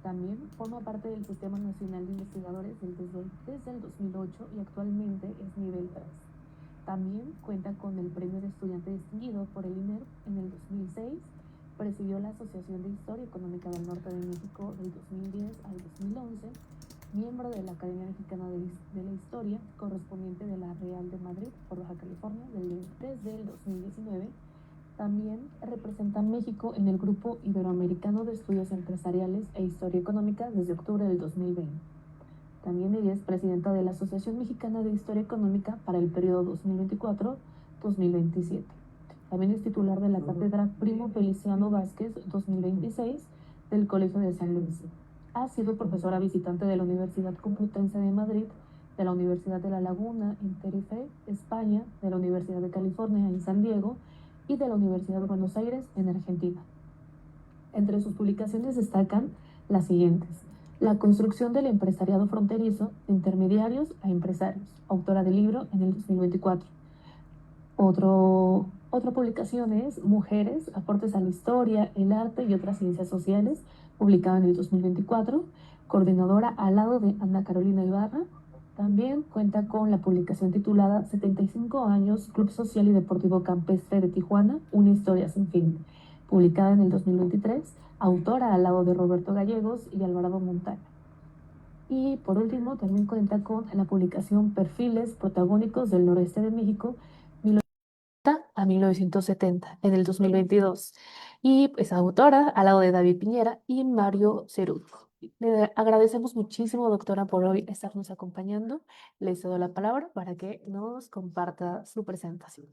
También forma parte del Sistema Nacional de Investigadores desde el 2008 y actualmente es nivel 3. También cuenta con el Premio de Estudiante Distinguido por el INER en el 2006. Presidió la Asociación de Historia Económica del Norte de México del 2010 al 2011, miembro de la Academia Mexicana de la Historia, correspondiente de la Real de Madrid por Baja California desde el 2019. También representa a México en el Grupo Iberoamericano de Estudios Empresariales e Historia Económica desde octubre del 2020. También ella es presidenta de la Asociación Mexicana de Historia Económica para el periodo 2024-2027. También es titular de la cátedra Primo Feliciano Vázquez 2026 del Colegio de San Luis. Ha sido profesora visitante de la Universidad Complutense de Madrid, de la Universidad de La Laguna en Tenerife, España, de la Universidad de California en San Diego y de la Universidad de Buenos Aires en Argentina. Entre sus publicaciones destacan las siguientes: La construcción del empresariado fronterizo, intermediarios a empresarios, autora del libro en el 2024. Otra publicación es Mujeres, aportes a la historia, el arte y otras ciencias sociales, publicada en el 2024, coordinadora al lado de Ana Carolina Ibarra. También cuenta con la publicación titulada 75 años, Club Social y Deportivo Campestre de Tijuana, una historia sin fin, publicada en el 2023, autora al lado de Roberto Gallegos y Alvarado Montaño. Y por último, también cuenta con la publicación Perfiles Protagónicos del Noreste de México, a 1970, en el 2022. Y es autora al lado de David Piñera y Mario Cerut. Le agradecemos muchísimo, doctora, por hoy estarnos acompañando. Le cedo la palabra para que nos comparta su presentación.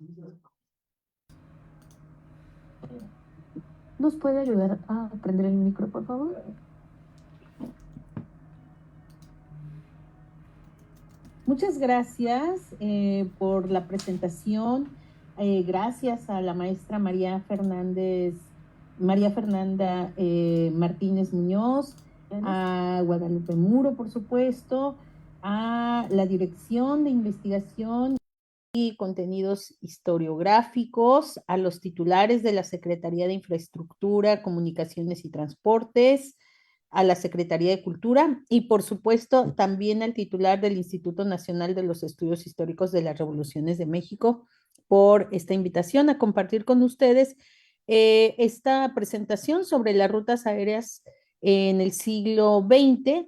¿Nos puede ayudar a prender el micro, por favor? Muchas gracias por la presentación. Gracias a la maestra María Fernanda Martínez Muñoz, a Guadalupe Muro, por supuesto, a la Dirección de Investigación y Contenidos Historiográficos, a los titulares de la Secretaría de Infraestructura, Comunicaciones y Transportes, a la Secretaría de Cultura y, por supuesto, también al titular del Instituto Nacional de los Estudios Históricos de las Revoluciones de México por esta invitación a compartir con ustedes esta presentación sobre las rutas aéreas en el siglo XX.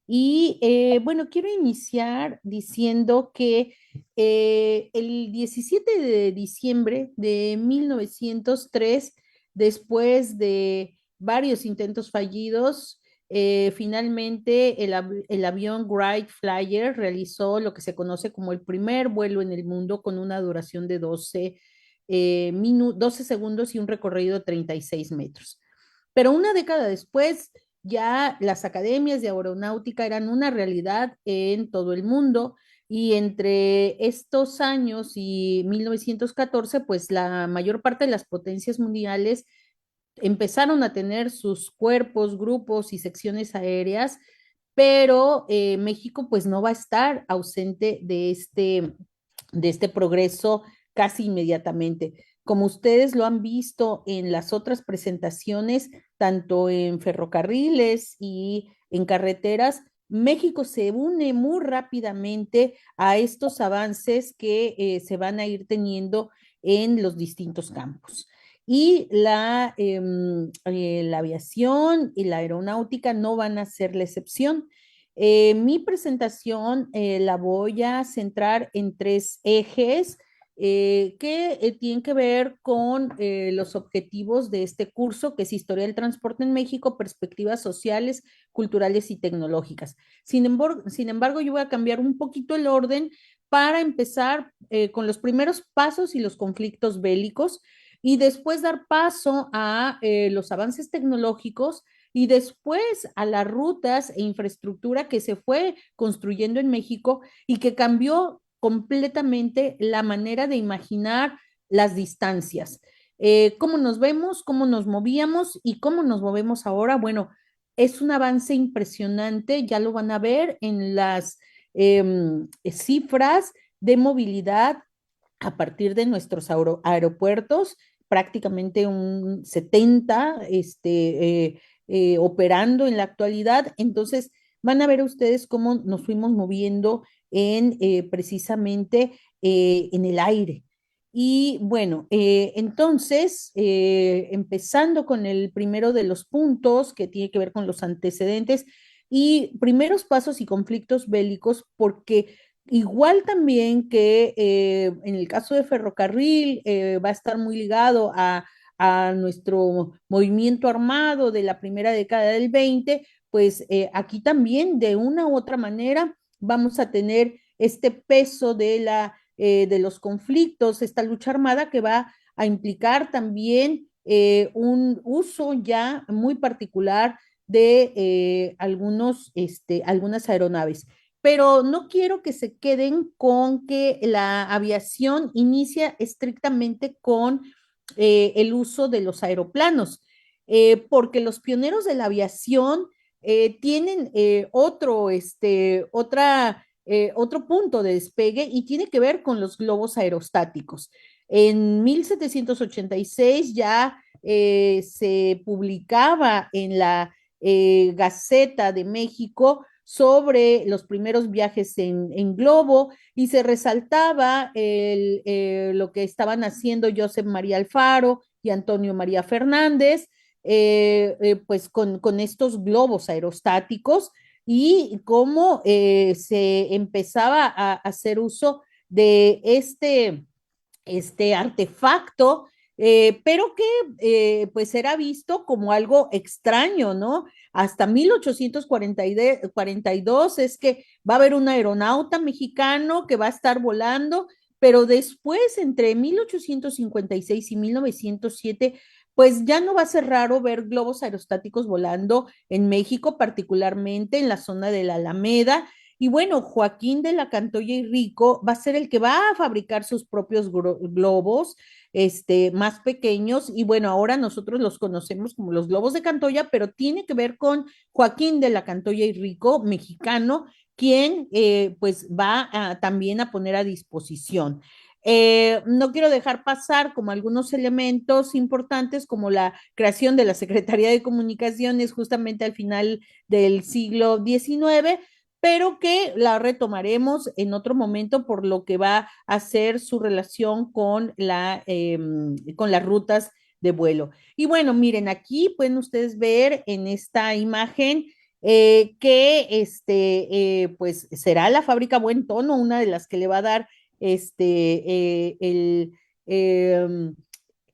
Y bueno, quiero iniciar diciendo que el 17 de diciembre de 1903, después de varios intentos fallidos, finalmente el avión Wright Flyer realizó lo que se conoce como el primer vuelo en el mundo con una duración de 12 segundos y un recorrido de 36 metros. Pero una década después, ya las academias de aeronáutica eran una realidad en todo el mundo y entre estos años y 1914, pues la mayor parte de las potencias mundiales empezaron a tener sus cuerpos, grupos y secciones aéreas, pero México pues no va a estar ausente de este progreso casi inmediatamente. Como ustedes lo han visto en las otras presentaciones, tanto en ferrocarriles y en carreteras, México se une muy rápidamente a estos avances que se van a ir teniendo en los distintos campos. Y la aviación y la aeronáutica no van a ser la excepción. Mi presentación la voy a centrar en tres ejes que tienen que ver con los objetivos de este curso, que es Historia del Transporte en México, Perspectivas Sociales, Culturales y Tecnológicas. Sin embargo, yo voy a cambiar un poquito el orden para empezar con los primeros pasos y los conflictos bélicos y después dar paso a los avances tecnológicos y después a las rutas e infraestructura que se fue construyendo en México y que cambió completamente la manera de imaginar las distancias. ¿Cómo nos vemos? ¿Cómo nos movíamos? ¿Y cómo nos movemos ahora? Bueno, es un avance impresionante, ya lo van a ver en las cifras de movilidad a partir de nuestros aeropuertos, prácticamente un 70 operando en la actualidad. Entonces, van a ver ustedes cómo nos fuimos moviendo en precisamente en el aire. Y bueno, entonces, empezando con el primero de los puntos que tiene que ver con los antecedentes y primeros pasos y conflictos bélicos, porque igual también que en el caso de ferrocarril va a estar muy ligado a nuestro movimiento armado de la primera década del 20, pues aquí también de una u otra manera vamos a tener este peso de los conflictos, esta lucha armada que va a implicar también un uso ya muy particular de algunas aeronaves. Pero no quiero que se queden con que la aviación inicia estrictamente con el uso de los aeroplanos, porque los pioneros de la aviación tienen otro punto de despegue y tiene que ver con los globos aerostáticos. En 1786 ya se publicaba en la Gaceta de México sobre los primeros viajes en globo y se resaltaba lo que estaban haciendo Josep María Alfaro y Antonio María Fernández, pues con estos globos aerostáticos y cómo se empezaba a hacer uso de este artefacto, pero que pues era visto como algo extraño, ¿no? Hasta 1842 es que va a haber un aeronauta mexicano que va a estar volando, pero después, entre 1856 y 1907, pues ya no va a ser raro ver globos aerostáticos volando en México, particularmente en la zona de la Alameda, y bueno, Joaquín de la Cantoya y Rico va a ser el que va a fabricar sus propios globos, más pequeños, y bueno, ahora nosotros los conocemos como los globos de Cantoya, pero tiene que ver con Joaquín de la Cantoya y Rico, mexicano, quien pues va también a poner a disposición. No quiero dejar pasar como algunos elementos importantes como la creación de la Secretaría de Comunicaciones justamente al final del siglo XIX, pero que la retomaremos en otro momento por lo que va a ser su relación con las rutas de vuelo. Y bueno, miren, aquí pueden ustedes ver en esta imagen que pues será la fábrica Buen Tono, una de las que le va a dar eh,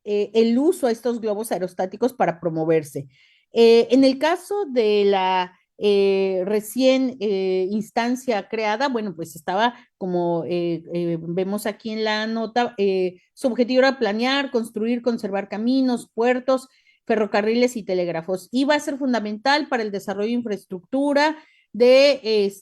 el uso a estos globos aerostáticos para promoverse. En el caso de la recién instancia creada, bueno, pues estaba como vemos aquí en la nota, su objetivo era planear, construir, conservar caminos, puertos, ferrocarriles y telégrafos. Iba a ser fundamental para el desarrollo de infraestructura de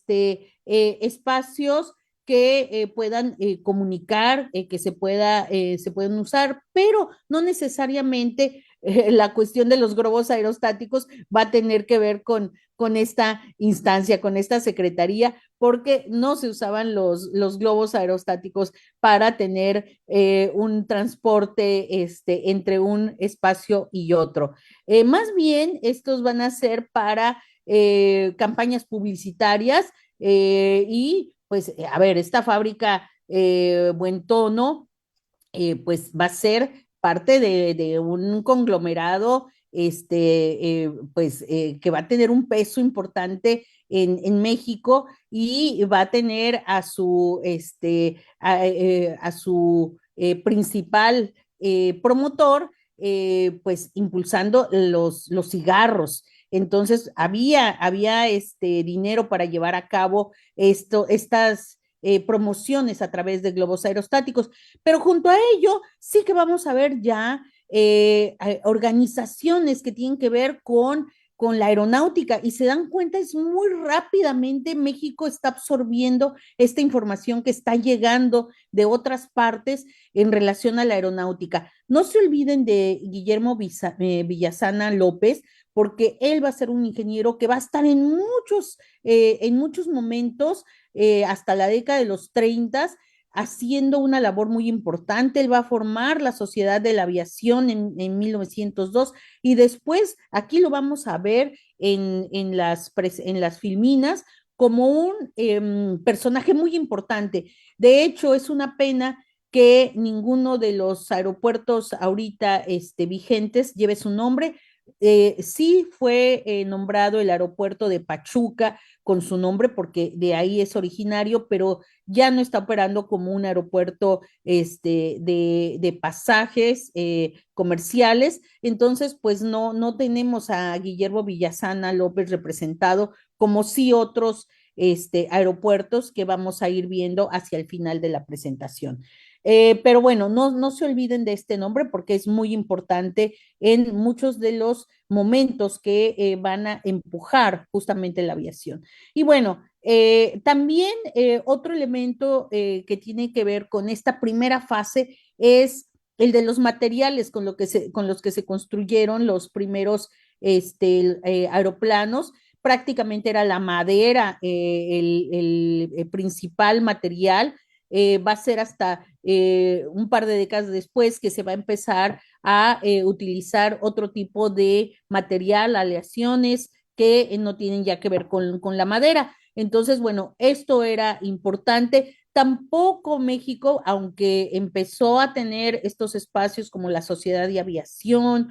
espacios que puedan comunicar, que se pueden usar, pero no necesariamente la cuestión de los globos aerostáticos va a tener que ver con esta instancia, con esta secretaría, porque no se usaban los globos aerostáticos para tener un transporte entre un espacio y otro. Más bien, estos van a ser para campañas publicitarias y pues, a ver, esta fábrica Buen Tono, pues va a ser parte de un conglomerado, pues, que va a tener un peso importante en México y va a tener a su principal promotor, pues, impulsando los cigarros. Entonces, había dinero para llevar a cabo estas promociones a través de globos aerostáticos, pero junto a ello sí que vamos a ver ya organizaciones que tienen que ver con la aeronáutica y se dan cuenta es muy rápidamente México está absorbiendo esta información que está llegando de otras partes en relación a la aeronáutica. No se olviden de Guillermo Villasana López, porque él va a ser un ingeniero que va a estar en muchos momentos hasta la década de los 30 haciendo una labor muy importante. Él va a formar la Sociedad de la Aviación en 1902 y después aquí lo vamos a ver en las filminas como un personaje muy importante. De hecho, es una pena que ninguno de los aeropuertos ahorita vigentes lleve su nombre. Sí fue nombrado el aeropuerto de Pachuca con su nombre porque de ahí es originario, pero ya no está operando como un aeropuerto de pasajes comerciales. Entonces, pues no tenemos a Guillermo Villasana López representado como sí otros aeropuertos que vamos a ir viendo hacia el final de la presentación. Pero bueno, no se olviden de este nombre porque es muy importante en muchos de los momentos que van a empujar justamente la aviación. Y bueno, también otro elemento que tiene que ver con esta primera fase es el de los materiales con los que se construyeron los primeros aeroplanos. Prácticamente era la madera el principal material. Va a ser hasta un par de décadas después que se va a empezar a utilizar otro tipo de material, aleaciones que no tienen ya que ver con la madera. Entonces, bueno, esto era importante. Tampoco México, aunque empezó a tener estos espacios como la Sociedad de Aviación,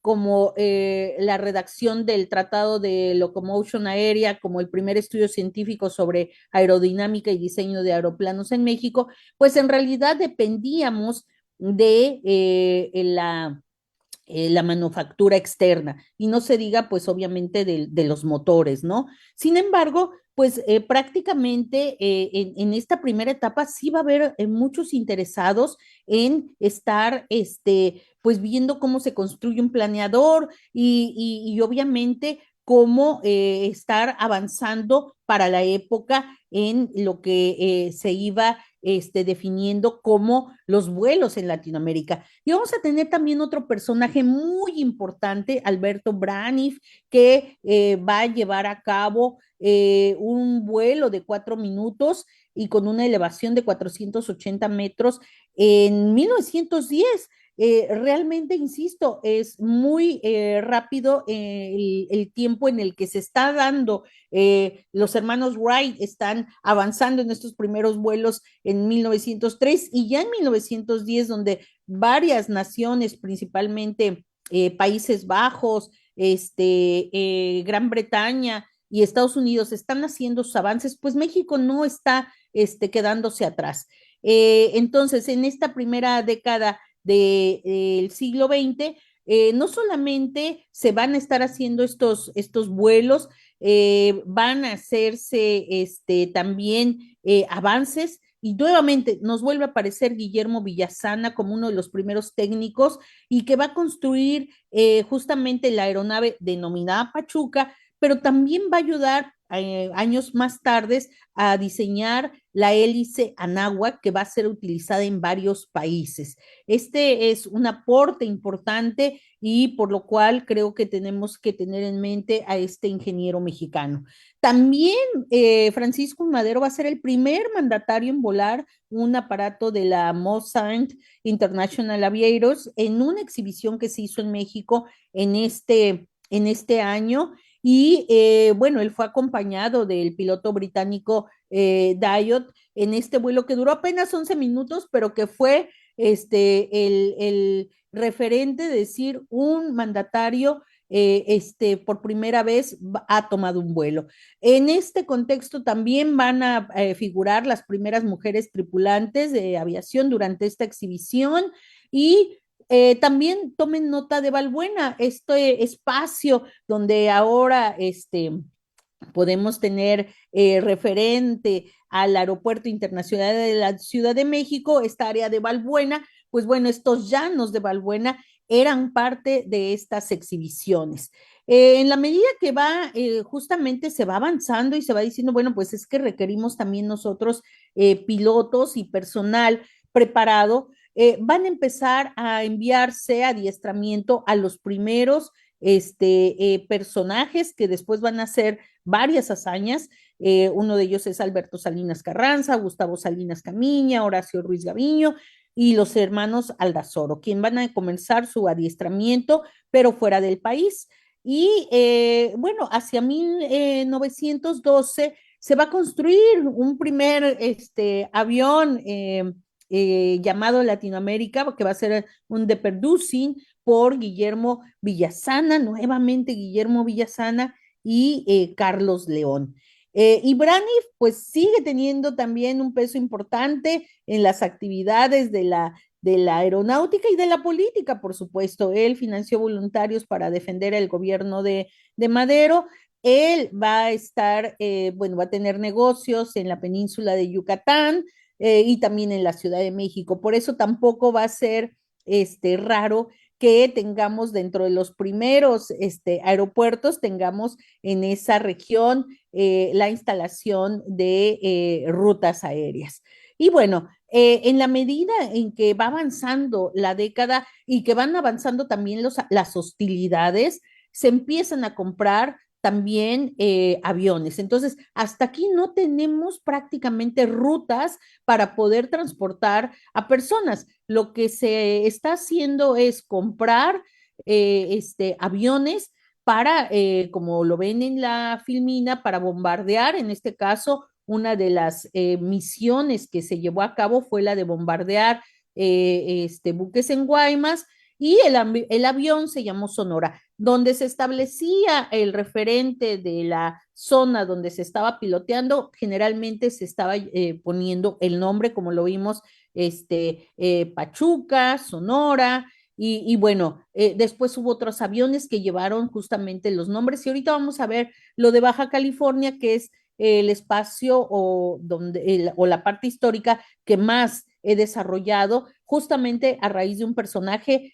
como la redacción del Tratado de Locomotion Aérea, como el primer estudio científico sobre aerodinámica y diseño de aeroplanos en México, pues en realidad dependíamos de la manufactura externa y no se diga pues obviamente de los motores, ¿no? Sin embargo, pues prácticamente en esta primera etapa sí va a haber muchos interesados en estar, pues viendo cómo se construye un planeador y obviamente cómo estar avanzando para la época en lo que se iba definiendo como los vuelos en Latinoamérica. Y vamos a tener también otro personaje muy importante, Alberto Braniff, que va a llevar a cabo un vuelo de 4 minutos y con una elevación de 480 metros en 1910. Realmente, insisto, es muy rápido el tiempo en el que se está dando. Los hermanos Wright están avanzando en estos primeros vuelos en 1903 y ya en 1910, donde varias naciones, principalmente Países Bajos, Gran Bretaña y Estados Unidos están haciendo sus avances, pues México no está quedándose atrás. Entonces, en esta primera década del siglo XX, no solamente se van a estar haciendo estos vuelos, van a hacerse también avances y nuevamente nos vuelve a aparecer Guillermo Villasana como uno de los primeros técnicos y que va a construir justamente la aeronave denominada Pachuca, pero también va a ayudar años más tarde a diseñar la hélice Anáhuac que va a ser utilizada en varios países. Este es un aporte importante y por lo cual creo que tenemos que tener en mente a este ingeniero mexicano. También Francisco Madero va a ser el primer mandatario en volar un aparato de la Mossad International Aviators en una exhibición que se hizo en México en este año. Y bueno, él fue acompañado del piloto británico Diot en este vuelo que duró apenas 11 minutos, pero que fue el referente de decir un mandatario por primera vez ha tomado un vuelo. En este contexto también van a figurar las primeras mujeres tripulantes de aviación durante esta exhibición y también tomen nota de Balbuena, este espacio donde ahora podemos tener referente al Aeropuerto Internacional de la Ciudad de México, esta área de Balbuena, pues bueno, estos llanos de Balbuena eran parte de estas exhibiciones. En la medida que va, justamente se va avanzando y se va diciendo, bueno, pues es que requerimos también nosotros pilotos y personal preparado, van a empezar a enviarse adiestramiento a los primeros personajes que después van a hacer varias hazañas. Uno de ellos es Alberto Salinas Carranza, Gustavo Salinas Camiña, Horacio Ruiz Gaviño y los hermanos Aldazoro, quien van a comenzar su adiestramiento, pero fuera del país. Y bueno, hacia 1912 se va a construir un primer avión llamado Latinoamérica, que va a ser un de Producing por Guillermo Villasana, nuevamente Guillermo Villasana y Carlos León. Y Braniff pues sigue teniendo también un peso importante en las actividades de la aeronáutica y de la política, por supuesto. Él financió voluntarios para defender el gobierno de Madero. Él va a estar, bueno, va a tener negocios en la península de Yucatán y también en la Ciudad de México. Por eso tampoco va a ser raro que tengamos dentro de los primeros aeropuertos, tengamos en esa región la instalación de rutas aéreas. Y bueno, en la medida en que va avanzando la década y que van avanzando también las hostilidades, se empiezan a comprar también aviones. Entonces, hasta aquí no tenemos prácticamente rutas para poder transportar a personas. Lo que se está haciendo es comprar aviones para, como lo ven en la filmina, para bombardear, en este caso, una de las misiones que se llevó a cabo fue la de bombardear buques en Guaymas y el avión se llamó Sonora, donde se establecía el referente de la zona donde se estaba piloteando, generalmente se estaba poniendo el nombre, como lo vimos, Pachuca, Sonora, y bueno, después hubo otros aviones que llevaron justamente los nombres, y ahorita vamos a ver lo de Baja California, que es el espacio o la parte histórica que más he desarrollado justamente a raíz de un personaje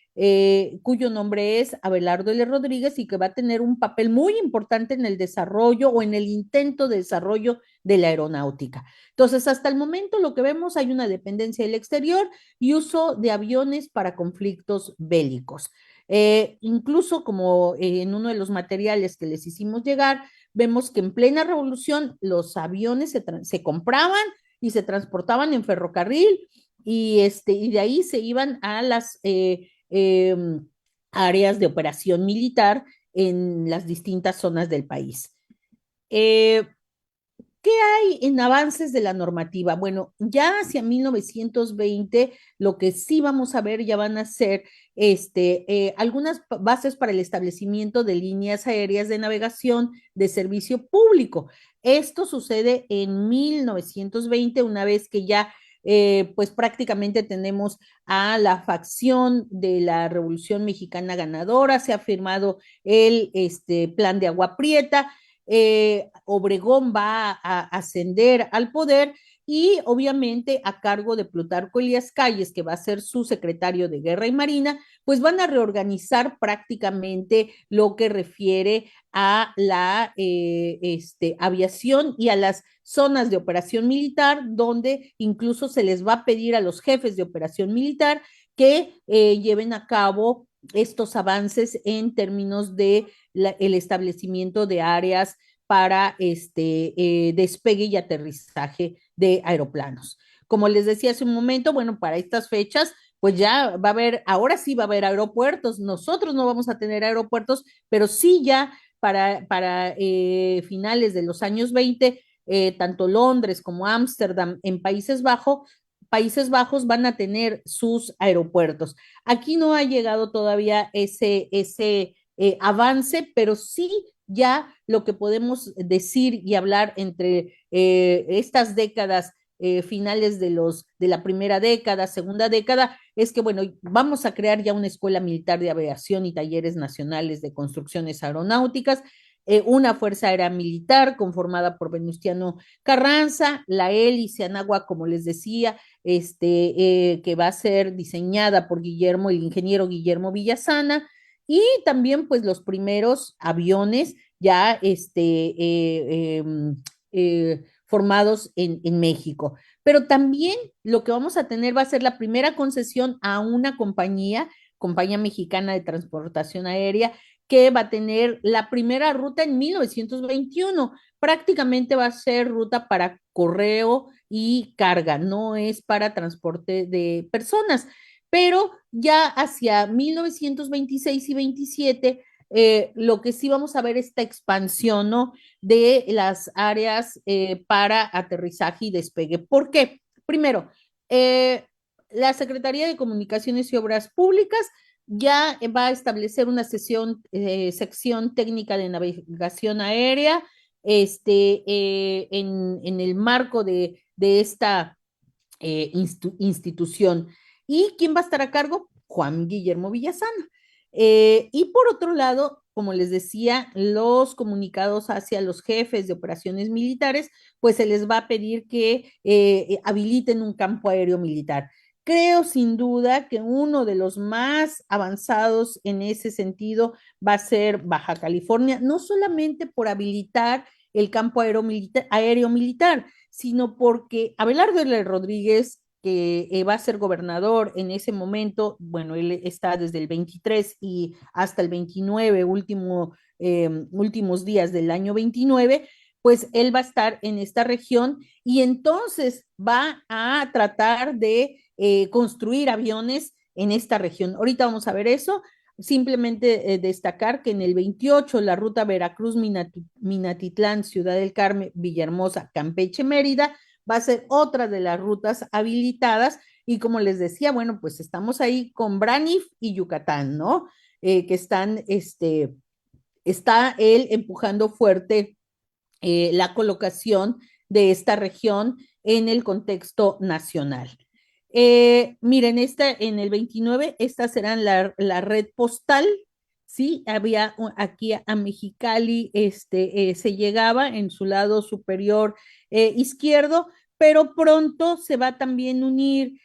cuyo nombre es Abelardo L. Rodríguez y que va a tener un papel muy importante en el desarrollo o en el intento de desarrollo de la aeronáutica. Entonces, hasta el momento lo que vemos, hay una dependencia del exterior y uso de aviones para conflictos bélicos. Incluso como en uno de los materiales que les hicimos llegar, vemos que en plena revolución los aviones se compraban y se transportaban en ferrocarril y de ahí se iban a las áreas de operación militar en las distintas zonas del país. Eh, ¿Qué hay en avances de la normativa? Bueno, ya hacia 1920 lo que sí vamos a ver ya van a ser algunas bases para el establecimiento de líneas aéreas de navegación de servicio público. Esto sucede en 1920, una vez que ya pues prácticamente tenemos a la facción de la Revolución Mexicana ganadora, se ha firmado el plan de Agua Prieta, Obregón va a ascender al poder y obviamente a cargo de Plutarco Elías Calles, que va a ser su secretario de Guerra y Marina, pues van a reorganizar prácticamente lo que refiere a la aviación y a las zonas de operación militar, donde incluso se les va a pedir a los jefes de operación militar que lleven a cabo estos avances en términos de el establecimiento de áreas para despegue y aterrizaje de aeroplanos. Como les decía hace un momento, bueno, para estas fechas, pues ya va a haber, ahora sí va a haber aeropuertos. Nosotros no vamos a tener aeropuertos, pero sí ya para finales de los años 20, tanto Londres como Ámsterdam en Países Bajos van a tener sus aeropuertos. Aquí no ha llegado todavía ese avance, pero sí ya lo que podemos decir y hablar entre estas décadas finales de la primera década, segunda década, es que, bueno, vamos a crear ya una escuela militar de aviación y talleres nacionales de construcciones aeronáuticas, una fuerza aérea militar conformada por Venustiano Carranza, la hélice Anáhuac, como les decía, que va a ser diseñada por el ingeniero Guillermo Villasana, y también pues los primeros aviones ya formados en México. Pero también lo que vamos a tener va a ser la primera concesión a una compañía Mexicana de Transportación Aérea, que va a tener la primera ruta en 1921. Prácticamente va a ser ruta para correo y carga, no es para transporte de personas, pero ya hacia 1926 y 27, lo que sí vamos a ver es esta expansión, ¿no? De las áreas para aterrizaje y despegue. ¿Por qué? Primero, la Secretaría de Comunicaciones y Obras Públicas ya va a establecer una sección técnica de navegación aérea en el marco de esta institución. ¿Y quién va a estar a cargo? Juan Guillermo Villasana. Y por otro lado, como les decía, los comunicados hacia los jefes de operaciones militares, pues se les va a pedir que habiliten un campo aéreo militar. Creo sin duda que uno de los más avanzados en ese sentido va a ser Baja California, no solamente por habilitar el campo aéreo militar, sino porque Abelardo L. Rodríguez, que va a ser gobernador en ese momento, bueno, él está desde el 23 y hasta el 29, últimos días del año 29, pues él va a estar en esta región y entonces va a tratar de construir aviones en esta región. Ahorita vamos a ver eso. Simplemente destacar que en el 28 la ruta Veracruz-Minatitlán, Ciudad del Carmen, Villahermosa, Campeche, Mérida, va a ser otra de las rutas habilitadas y como les decía, bueno, pues estamos ahí con Braniff y Yucatán, ¿no? Que está él empujando fuerte la colocación de esta región en el contexto nacional. Miren, en el 29, estas serán la red postal, ¿sí? Había aquí a Mexicali, se llegaba en su lado superior izquierdo, pero pronto se va a también unir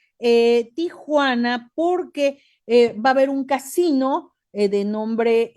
Tijuana porque va a haber un casino de nombre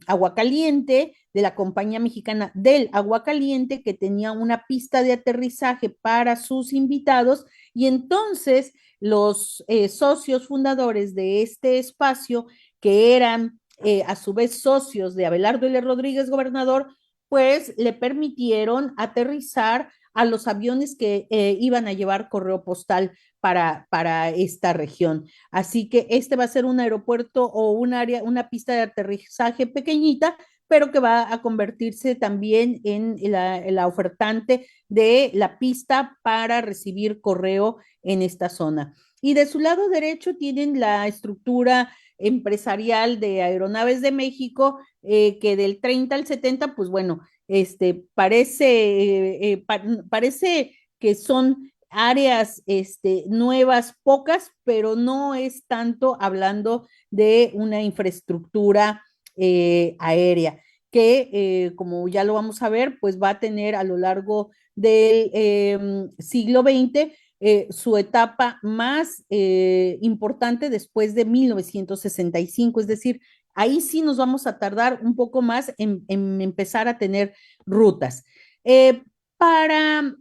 Aguacaliente, de la compañía mexicana del Aguacaliente, que tenía una pista de aterrizaje para sus invitados, y entonces los socios fundadores de este espacio, que eran a su vez socios de Abelardo L. Rodríguez, gobernador, pues le permitieron aterrizar a los aviones que iban a llevar correo postal para esta región. Así que este va a ser un aeropuerto o una pista de aterrizaje pequeñita, pero que va a convertirse también en la ofertante de la pista para recibir correo en esta zona. Y de su lado derecho tienen la estructura empresarial de Aeronaves de México, que del 30 al 70, pues bueno, parece que son áreas nuevas, pocas, pero no es tanto hablando de una infraestructura aérea, que como ya lo vamos a ver, pues va a tener a lo largo del siglo XX su etapa más importante después de 1965, es decir, ahí sí nos vamos a tardar un poco más en empezar a tener rutas. Para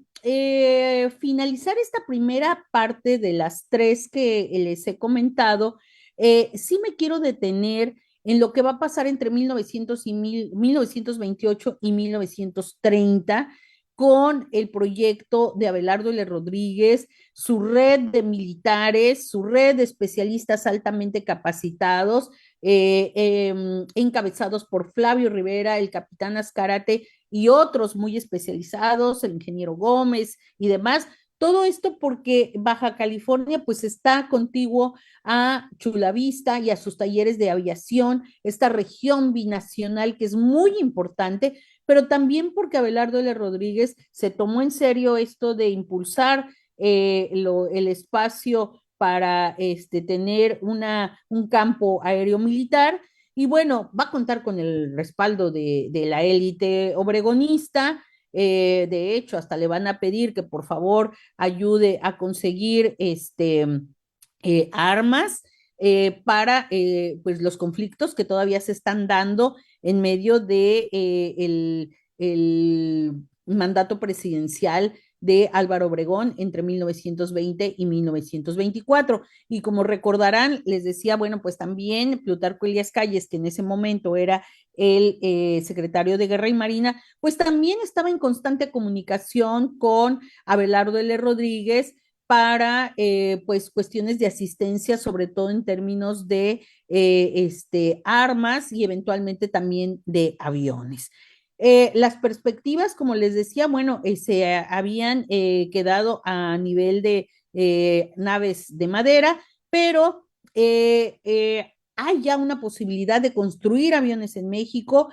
finalizar esta primera parte de las tres que les he comentado, sí me quiero detener en lo que va a pasar entre 1928 y 1930 con el proyecto de Abelardo L. Rodríguez, su red de militares, su red de especialistas altamente capacitados, encabezados por Flavio Rivera, el capitán Azcárate y otros muy especializados, el ingeniero Gómez y demás. Todo esto porque Baja California pues está contiguo a Chula Vista y a sus talleres de aviación, esta región binacional que es muy importante, pero también porque Abelardo L. Rodríguez se tomó en serio esto de impulsar el espacio para tener un campo aéreo militar. Y bueno, va a contar con el respaldo de la élite obregonista. De hecho, hasta le van a pedir que por favor ayude a conseguir armas para pues los conflictos que todavía se están dando en medio de el mandato presidencial de Álvaro Obregón entre 1920 y 1924. Y como recordarán, les decía, bueno, pues también Plutarco Elías Calles, que en ese momento era el secretario de Guerra y Marina, pues también estaba en constante comunicación con Abelardo L. Rodríguez para pues cuestiones de asistencia, sobre todo en términos de armas y eventualmente también de aviones. Las perspectivas, como les decía, bueno, se habían quedado a nivel de naves de madera, pero hay ya una posibilidad de construir aviones en México.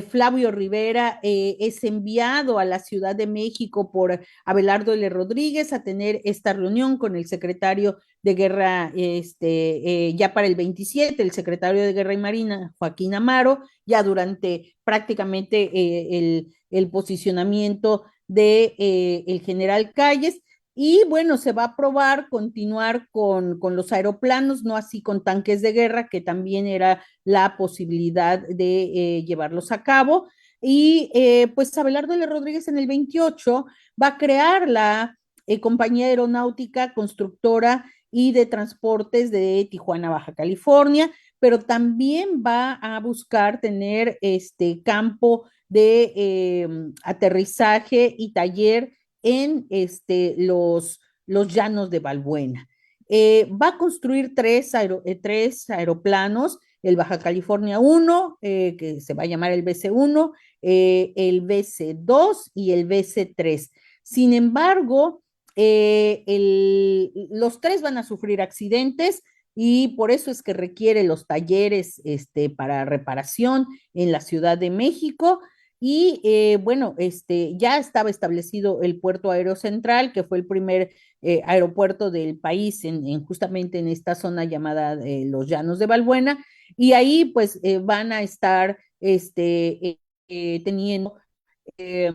Flavio Rivera es enviado a la Ciudad de México por Abelardo L. Rodríguez a tener esta reunión con el secretario de Guerra, ya para el 27, el secretario de Guerra y Marina, Joaquín Amaro, ya durante prácticamente el posicionamiento de el general Calles. Y bueno, se va a probar continuar con los aeroplanos, no así con tanques de guerra, que también era la posibilidad de llevarlos a cabo. Y pues Abelardo L. Rodríguez en el 28 va a crear la compañía aeronáutica constructora y de transportes de Tijuana, Baja California, pero también va a buscar tener este campo de aterrizaje y taller en los llanos de Balbuena. Va a construir tres aeroplanos, el Baja California 1, que se va a llamar el BC-1, el BC-2 y el BC-3. Sin embargo, los tres van a sufrir accidentes y por eso es que requiere los talleres para reparación en la Ciudad de México. Y bueno, ya estaba establecido el puerto aéreo central, que fue el primer aeropuerto del país justamente en esta zona llamada los Llanos de Balbuena, y ahí pues van a estar teniendo eh,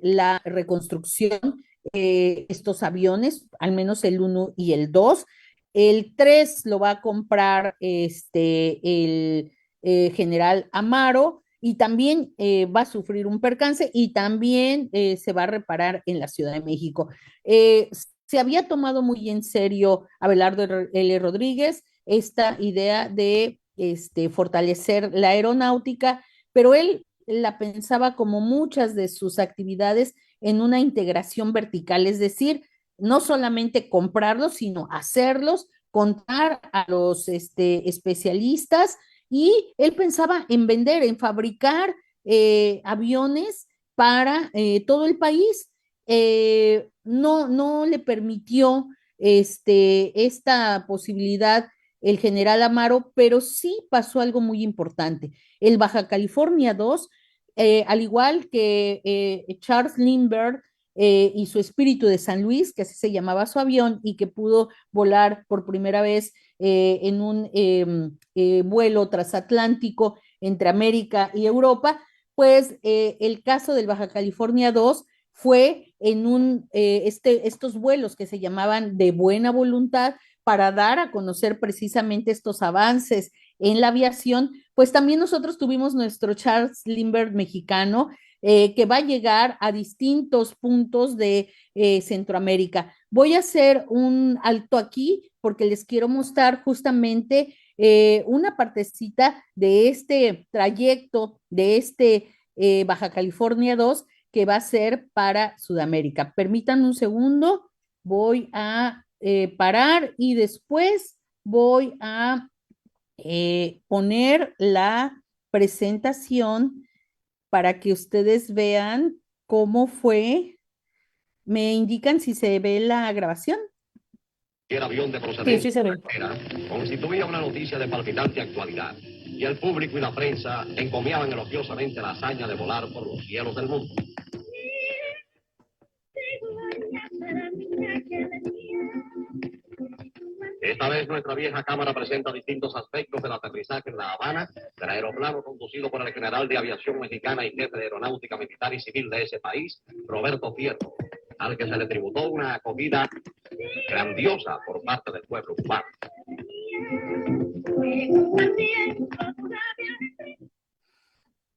la reconstrucción, estos aviones, al menos el 1 y el 2. El 3 lo va a comprar el general Amaro, y también va a sufrir un percance y también se va a reparar en la Ciudad de México. Se había tomado muy en serio Abelardo L. Rodríguez esta idea de fortalecer la aeronáutica, pero él la pensaba como muchas de sus actividades en una integración vertical, es decir, no solamente comprarlos, sino hacerlos, contar a los especialistas, y él pensaba en vender, en fabricar aviones para todo el país. No le permitió esta posibilidad el general Amaro, pero sí pasó algo muy importante. El Baja California 2, al igual que Charles Lindbergh y su Espíritu de San Luis, que así se llamaba su avión y que pudo volar por primera vez en un vuelo transatlántico entre América y Europa, pues el caso del Baja California 2 fue en estos vuelos que se llamaban de buena voluntad para dar a conocer precisamente estos avances en la aviación. Pues también nosotros tuvimos nuestro Charles Lindbergh mexicano, que va a llegar a distintos puntos de Centroamérica. Voy a hacer un alto aquí porque les quiero mostrar justamente una partecita de este trayecto, de Baja California 2, que va a ser para Sudamérica. Permítanme un segundo, voy a parar y después voy a poner la presentación para que ustedes vean cómo fue. ¿Me indican si se ve la grabación? El avión de procedencia extranjera constituía una noticia de palpitante actualidad, y el público y la prensa encomiaban elogiosamente la hazaña de volar por los cielos del mundo. Esta vez nuestra vieja cámara presenta distintos aspectos del aterrizaje en La Habana del aeroplano conducido por el general de aviación mexicana y jefe de aeronáutica militar y civil de ese país, Roberto Fierro, al que se le tributó una acogida grandiosa por parte del pueblo cubano.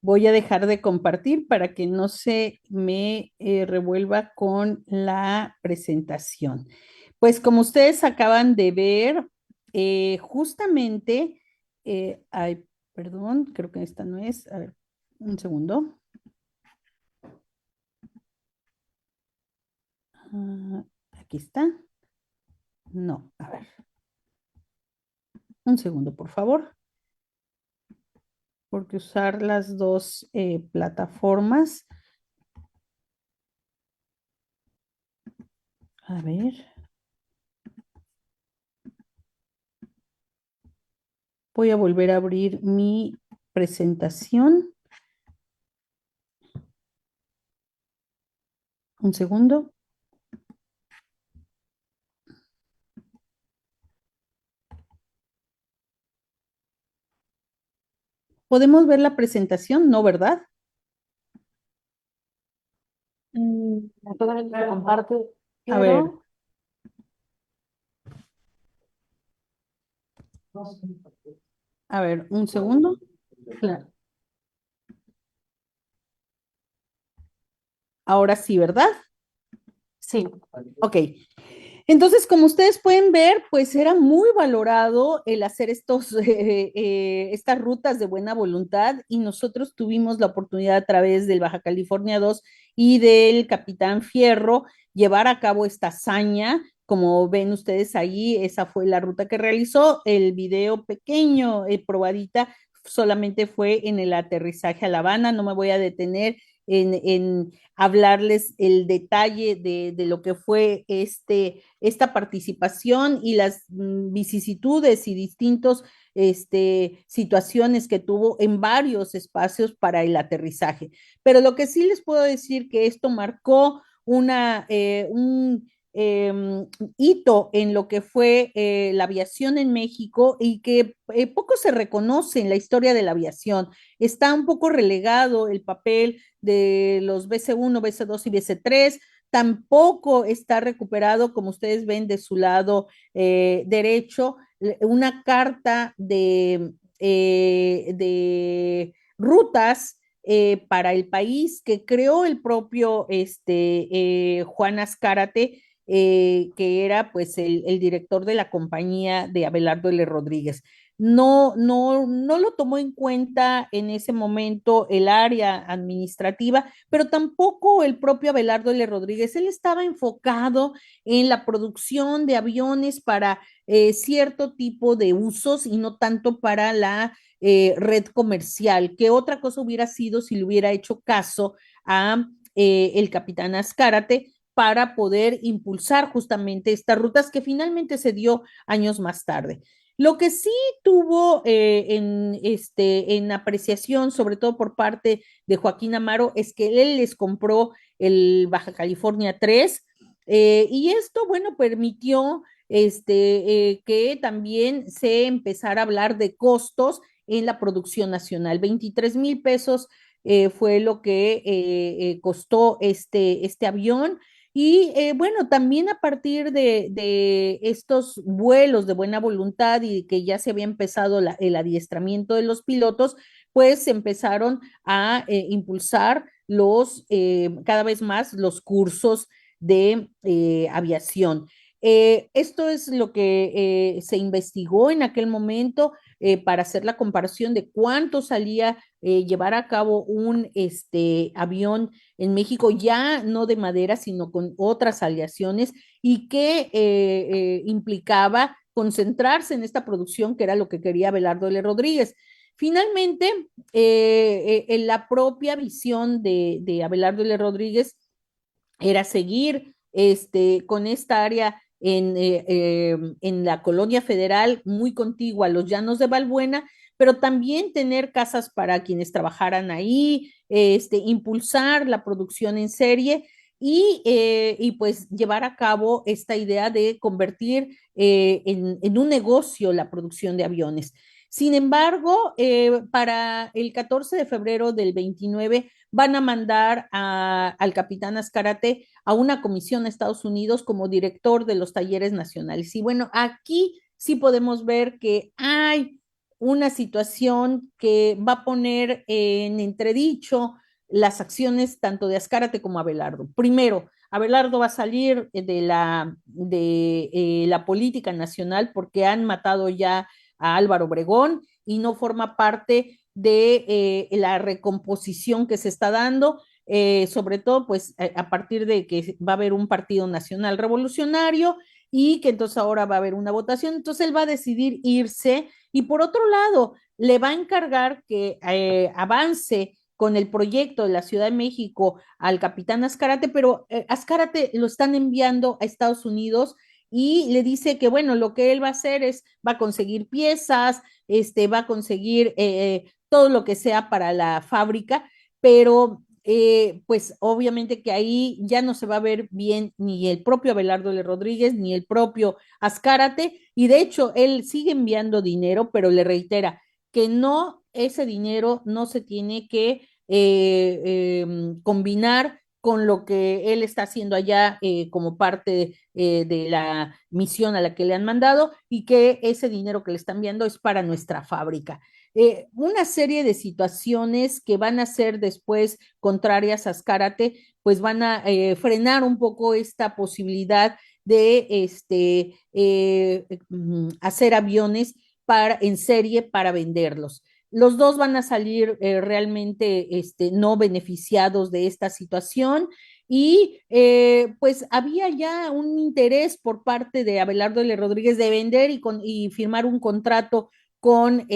Voy a dejar de compartir para que no se me revuelva con la presentación. Pues como ustedes acaban de ver, justamente, ay, perdón, creo que esta no es. A ver, un segundo. Ah, aquí está. No, a ver. Un segundo, por favor. Porque usar las dos plataformas. A ver. Voy a volver a abrir mi presentación. Un segundo. ¿Podemos ver la presentación? No, ¿verdad? Solamente se comparte, A ver, pero a ver, un segundo. claro. Ahora sí, ¿verdad? Sí, Ok. Entonces, como ustedes pueden ver, pues era muy valorado el hacer estas rutas de buena voluntad y nosotros tuvimos la oportunidad a través del Baja California 2 y del Capitán Fierro llevar a cabo esta hazaña. Como ven ustedes ahí, esa fue la ruta que realizó. El video pequeño, probadita, solamente fue en el aterrizaje a La Habana. No me voy a detener en hablarles el detalle de lo que fue esta participación y las vicisitudes y distintos situaciones que tuvo en varios espacios para el aterrizaje. Pero lo que sí les puedo decir que esto marcó un hito en lo que fue la aviación en México y que poco se reconoce en la historia de la aviación. Está un poco relegado el papel de los BC1, BC2 y BC3. Tampoco está recuperado, como ustedes ven de su lado derecho, una carta de rutas para el país que creó el propio Juan Azcárate, que era pues el director de la compañía de Abelardo L. Rodríguez. No lo tomó en cuenta en ese momento el área administrativa, pero tampoco el propio Abelardo L. Rodríguez. Él estaba enfocado en la producción de aviones para cierto tipo de usos y no tanto para la red comercial, que otra cosa hubiera sido si le hubiera hecho caso a el capitán Azcárate para poder impulsar justamente estas rutas que finalmente se dio años más tarde. Lo que sí tuvo en apreciación, sobre todo por parte de Joaquín Amaro, es que él les compró el Baja California 3 y esto, bueno, permitió que también se empezara a hablar de costos en la producción nacional. 23,000 pesos fue lo que costó este avión. Y bueno, también a partir de estos vuelos de buena voluntad y que ya se había empezado el adiestramiento de los pilotos, pues se empezaron a impulsar cada vez más los cursos de aviación. Esto es lo que se investigó en aquel momento para hacer la comparación de cuánto salía llevar a cabo un avión en México, ya no de madera, sino con otras aleaciones, y que implicaba concentrarse en esta producción, que era lo que quería Abelardo L. Rodríguez. Finalmente, en la propia visión de Abelardo L. Rodríguez era seguir con esta área en la colonia federal muy contigua a los llanos de Balbuena, pero también tener casas para quienes trabajaran ahí, impulsar la producción en serie y pues llevar a cabo esta idea de convertir en un negocio la producción de aviones. Sin embargo, para el 14 de febrero del 29 van a mandar al capitán Azcárate a una comisión a Estados Unidos como director de los talleres nacionales. Y bueno, aquí sí podemos ver que hay una situación que va a poner en entredicho las acciones tanto de Azcárate como Abelardo. Primero, Abelardo va a salir de la política nacional porque han matado ya a Álvaro Obregón y no forma parte de la recomposición que se está dando, sobre todo pues a partir de que va a haber un partido nacional revolucionario y que entonces ahora va a haber una votación, entonces él va a decidir irse y por otro lado le va a encargar que avance con el proyecto de la Ciudad de México al capitán Azcárate, pero Azcárate lo están enviando a Estados Unidos y le dice que, bueno, lo que él va a hacer es, va a conseguir piezas, va a conseguir todo lo que sea para la fábrica, pero pues obviamente que ahí ya no se va a ver bien ni el propio Abelardo L. Rodríguez ni el propio Azcárate, y de hecho él sigue enviando dinero, pero le reitera que no, ese dinero no se tiene que combinar con lo que él está haciendo allá como parte de la misión a la que le han mandado y que ese dinero que le están enviando es para nuestra fábrica. Una serie de situaciones que van a ser después contrarias a Azcárate, pues van a frenar un poco esta posibilidad de hacer aviones en serie para venderlos. Los dos van a salir realmente no beneficiados de esta situación y pues había ya un interés por parte de Abelardo L. Rodríguez de vender y firmar un contrato con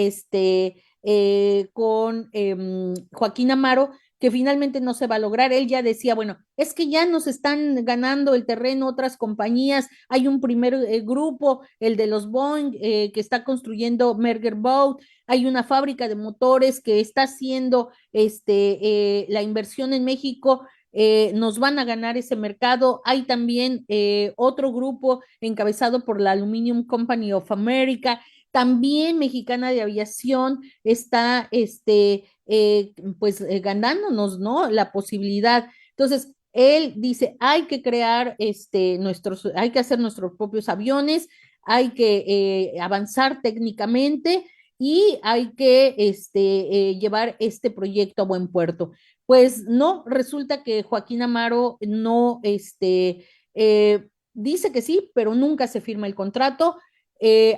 Joaquín Amaro, que finalmente no se va a lograr. Él ya decía, bueno, es que ya nos están ganando el terreno otras compañías, hay un primer grupo, el de los Boeing, que está construyendo Merger Boat, hay una fábrica de motores que está haciendo la inversión en México, nos van a ganar ese mercado. Hay también otro grupo encabezado por la Aluminium Company of America, también Mexicana de Aviación está ganándonos, ¿no? La posibilidad. Entonces, él dice, hay que crear hay que hacer nuestros propios aviones, hay que avanzar técnicamente y hay que llevar este proyecto a buen puerto. Pues no, resulta que Joaquín Amaro no, dice que sí, pero nunca se firma el contrato.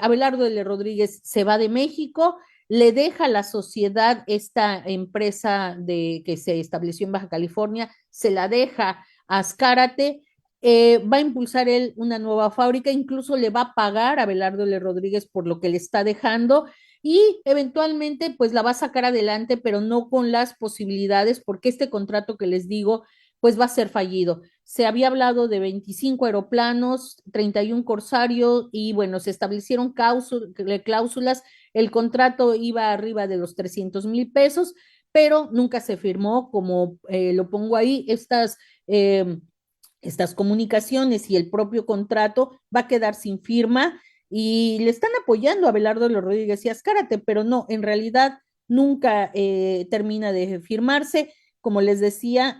Abelardo L. Rodríguez se va de México, le deja a la sociedad esta empresa que se estableció en Baja California, se la deja a Azcárate, va a impulsar él una nueva fábrica, incluso le va a pagar a Abelardo L. Rodríguez por lo que le está dejando y eventualmente pues la va a sacar adelante, pero no con las posibilidades, porque este contrato que les digo pues va a ser fallido. Se había hablado de 25 aeroplanos, 31 Corsario y bueno, se establecieron cláusulas, el contrato iba arriba de los 300,000 pesos, pero nunca se firmó, como lo pongo ahí, estas comunicaciones y el propio contrato va a quedar sin firma y le están apoyando a Abelardo Rodríguez y Azcárate, pero no, en realidad nunca termina de firmarse. Como les decía,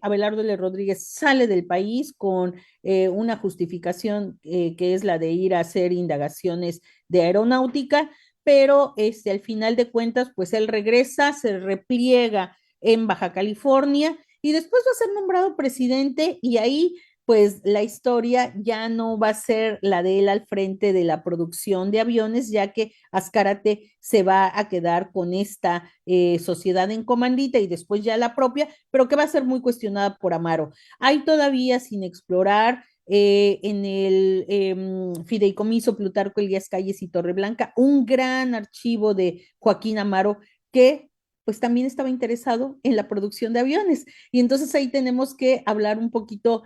Abelardo L. Rodríguez sale del país con una justificación que es la de ir a hacer indagaciones de aeronáutica, pero al final de cuentas, pues él regresa, se repliega en Baja California y después va a ser nombrado presidente y ahí pues la historia ya no va a ser la de él al frente de la producción de aviones, ya que Azcárate se va a quedar con esta sociedad en comandita y después ya la propia, pero que va a ser muy cuestionada por Amaro. Hay todavía sin explorar en el Fideicomiso Plutarco Elías Calles y Torreblanca un gran archivo de Joaquín Amaro que pues también estaba interesado en la producción de aviones. Y entonces ahí tenemos que hablar un poquito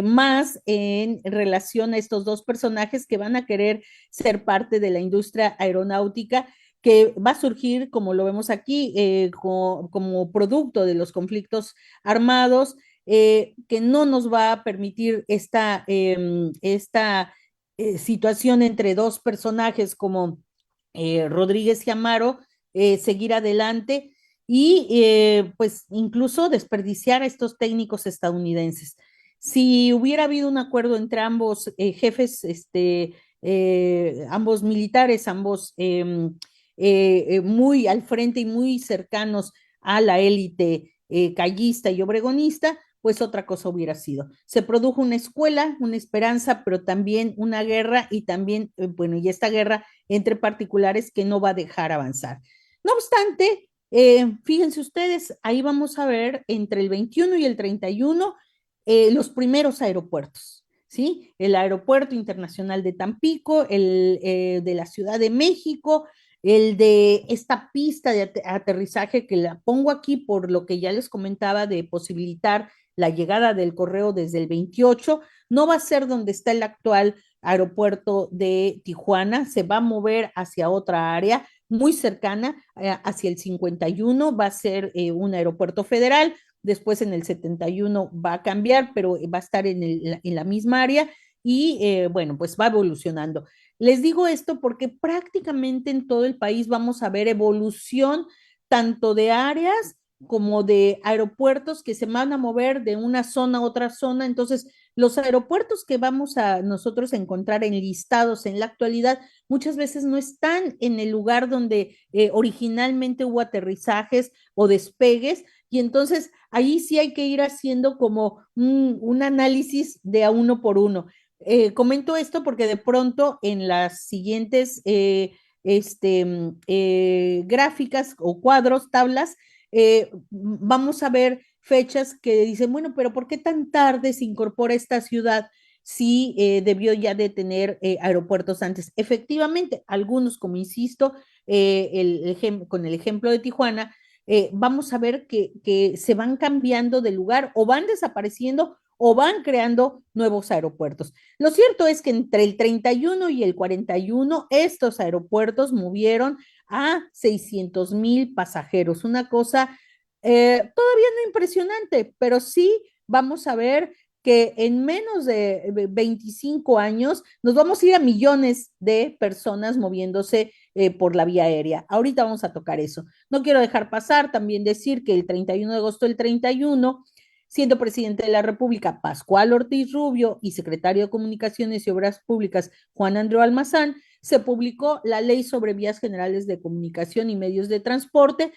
más en relación a estos dos personajes que van a querer ser parte de la industria aeronáutica que va a surgir, como lo vemos aquí, como producto de los conflictos armados, que no nos va a permitir esta situación entre dos personajes como Rodríguez y Amaro seguir adelante y pues incluso desperdiciar a estos técnicos estadounidenses. Si hubiera habido un acuerdo entre ambos jefes, ambos militares, ambos muy al frente y muy cercanos a la élite callista y obregonista, pues otra cosa hubiera sido. Se produjo una escuela, una esperanza, pero también una guerra y también, bueno, y esta guerra entre particulares que no va a dejar avanzar. No obstante, fíjense ustedes, ahí vamos a ver entre el 21 y el 31 los primeros aeropuertos, ¿sí? El Aeropuerto Internacional de Tampico, el de la Ciudad de México, el de esta pista de aterrizaje que la pongo aquí por lo que ya les comentaba de posibilitar la llegada del correo desde el 28, no va a ser donde está el actual aeropuerto de Tijuana, se va a mover hacia otra área muy cercana, hacia el 51, va a ser un aeropuerto federal, después en el 71 va a cambiar, pero va a estar en la misma área y bueno, pues va evolucionando. Les digo esto porque prácticamente en todo el país vamos a ver evolución tanto de áreas como de aeropuertos que se van a mover de una zona a otra zona. Entonces, los aeropuertos que vamos a nosotros encontrar enlistados en la actualidad muchas veces no están en el lugar donde originalmente hubo aterrizajes o despegues, y entonces ahí sí hay que ir haciendo como un análisis de a uno por uno. Comento esto porque de pronto en las siguientes gráficas o cuadros, tablas, vamos a ver fechas que dicen, bueno, pero ¿por qué tan tarde se incorpora esta ciudad si debió ya de tener aeropuertos antes? Efectivamente, algunos, como insisto, con el ejemplo de Tijuana, vamos a ver que se van cambiando de lugar o van desapareciendo o van creando nuevos aeropuertos. Lo cierto es que entre el 31 y el 41, estos aeropuertos movieron a 600,000 pasajeros, una cosa todavía no impresionante, pero sí vamos a ver que en menos de 25 años nos vamos a ir a millones de personas moviéndose por la vía aérea. Ahorita vamos a tocar eso. No quiero dejar pasar también decir que el 31 de agosto del 31, siendo presidente de la República Pascual Ortiz Rubio y secretario de Comunicaciones y Obras Públicas Juan Andreu Almazán, se publicó la Ley sobre Vías Generales de Comunicación y Medios de Transporte,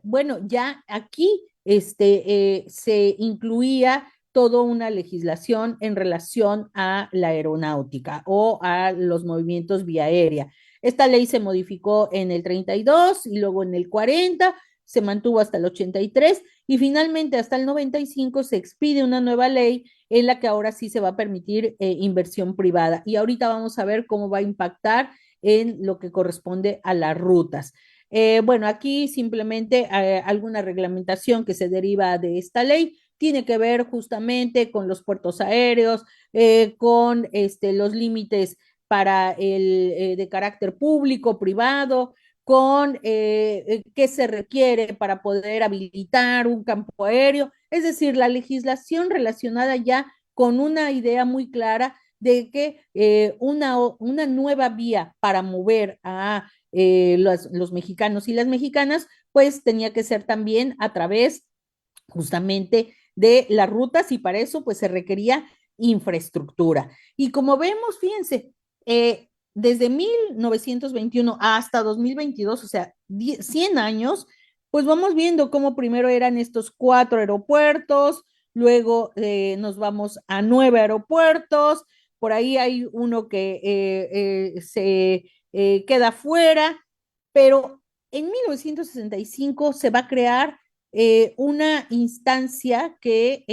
bueno, ya aquí se incluía toda una legislación en relación a la aeronáutica o a los movimientos vía aérea. Esta ley se modificó en el 32 y luego en el 40, se mantuvo hasta el 83 y finalmente hasta el 95 se expide una nueva ley en la que ahora sí se va a permitir inversión privada. Y ahorita vamos a ver cómo va a impactar en lo que corresponde a las rutas. Bueno, aquí simplemente alguna reglamentación que se deriva de esta ley tiene que ver justamente con los puertos aéreos, con los límites para de carácter público, privado, con qué se requiere para poder habilitar un campo aéreo, es decir, la legislación relacionada ya con una idea muy clara de que una nueva vía para mover a los mexicanos y las mexicanas, pues tenía que ser también a través justamente de las rutas y para eso pues se requería infraestructura. Y como vemos, fíjense, desde 1921 hasta 2022, o sea, 100 años, pues vamos viendo cómo primero eran estos 4 aeropuertos, luego nos vamos a 9 aeropuertos, por ahí hay uno que se queda fuera, pero en 1965 se va a crear una instancia que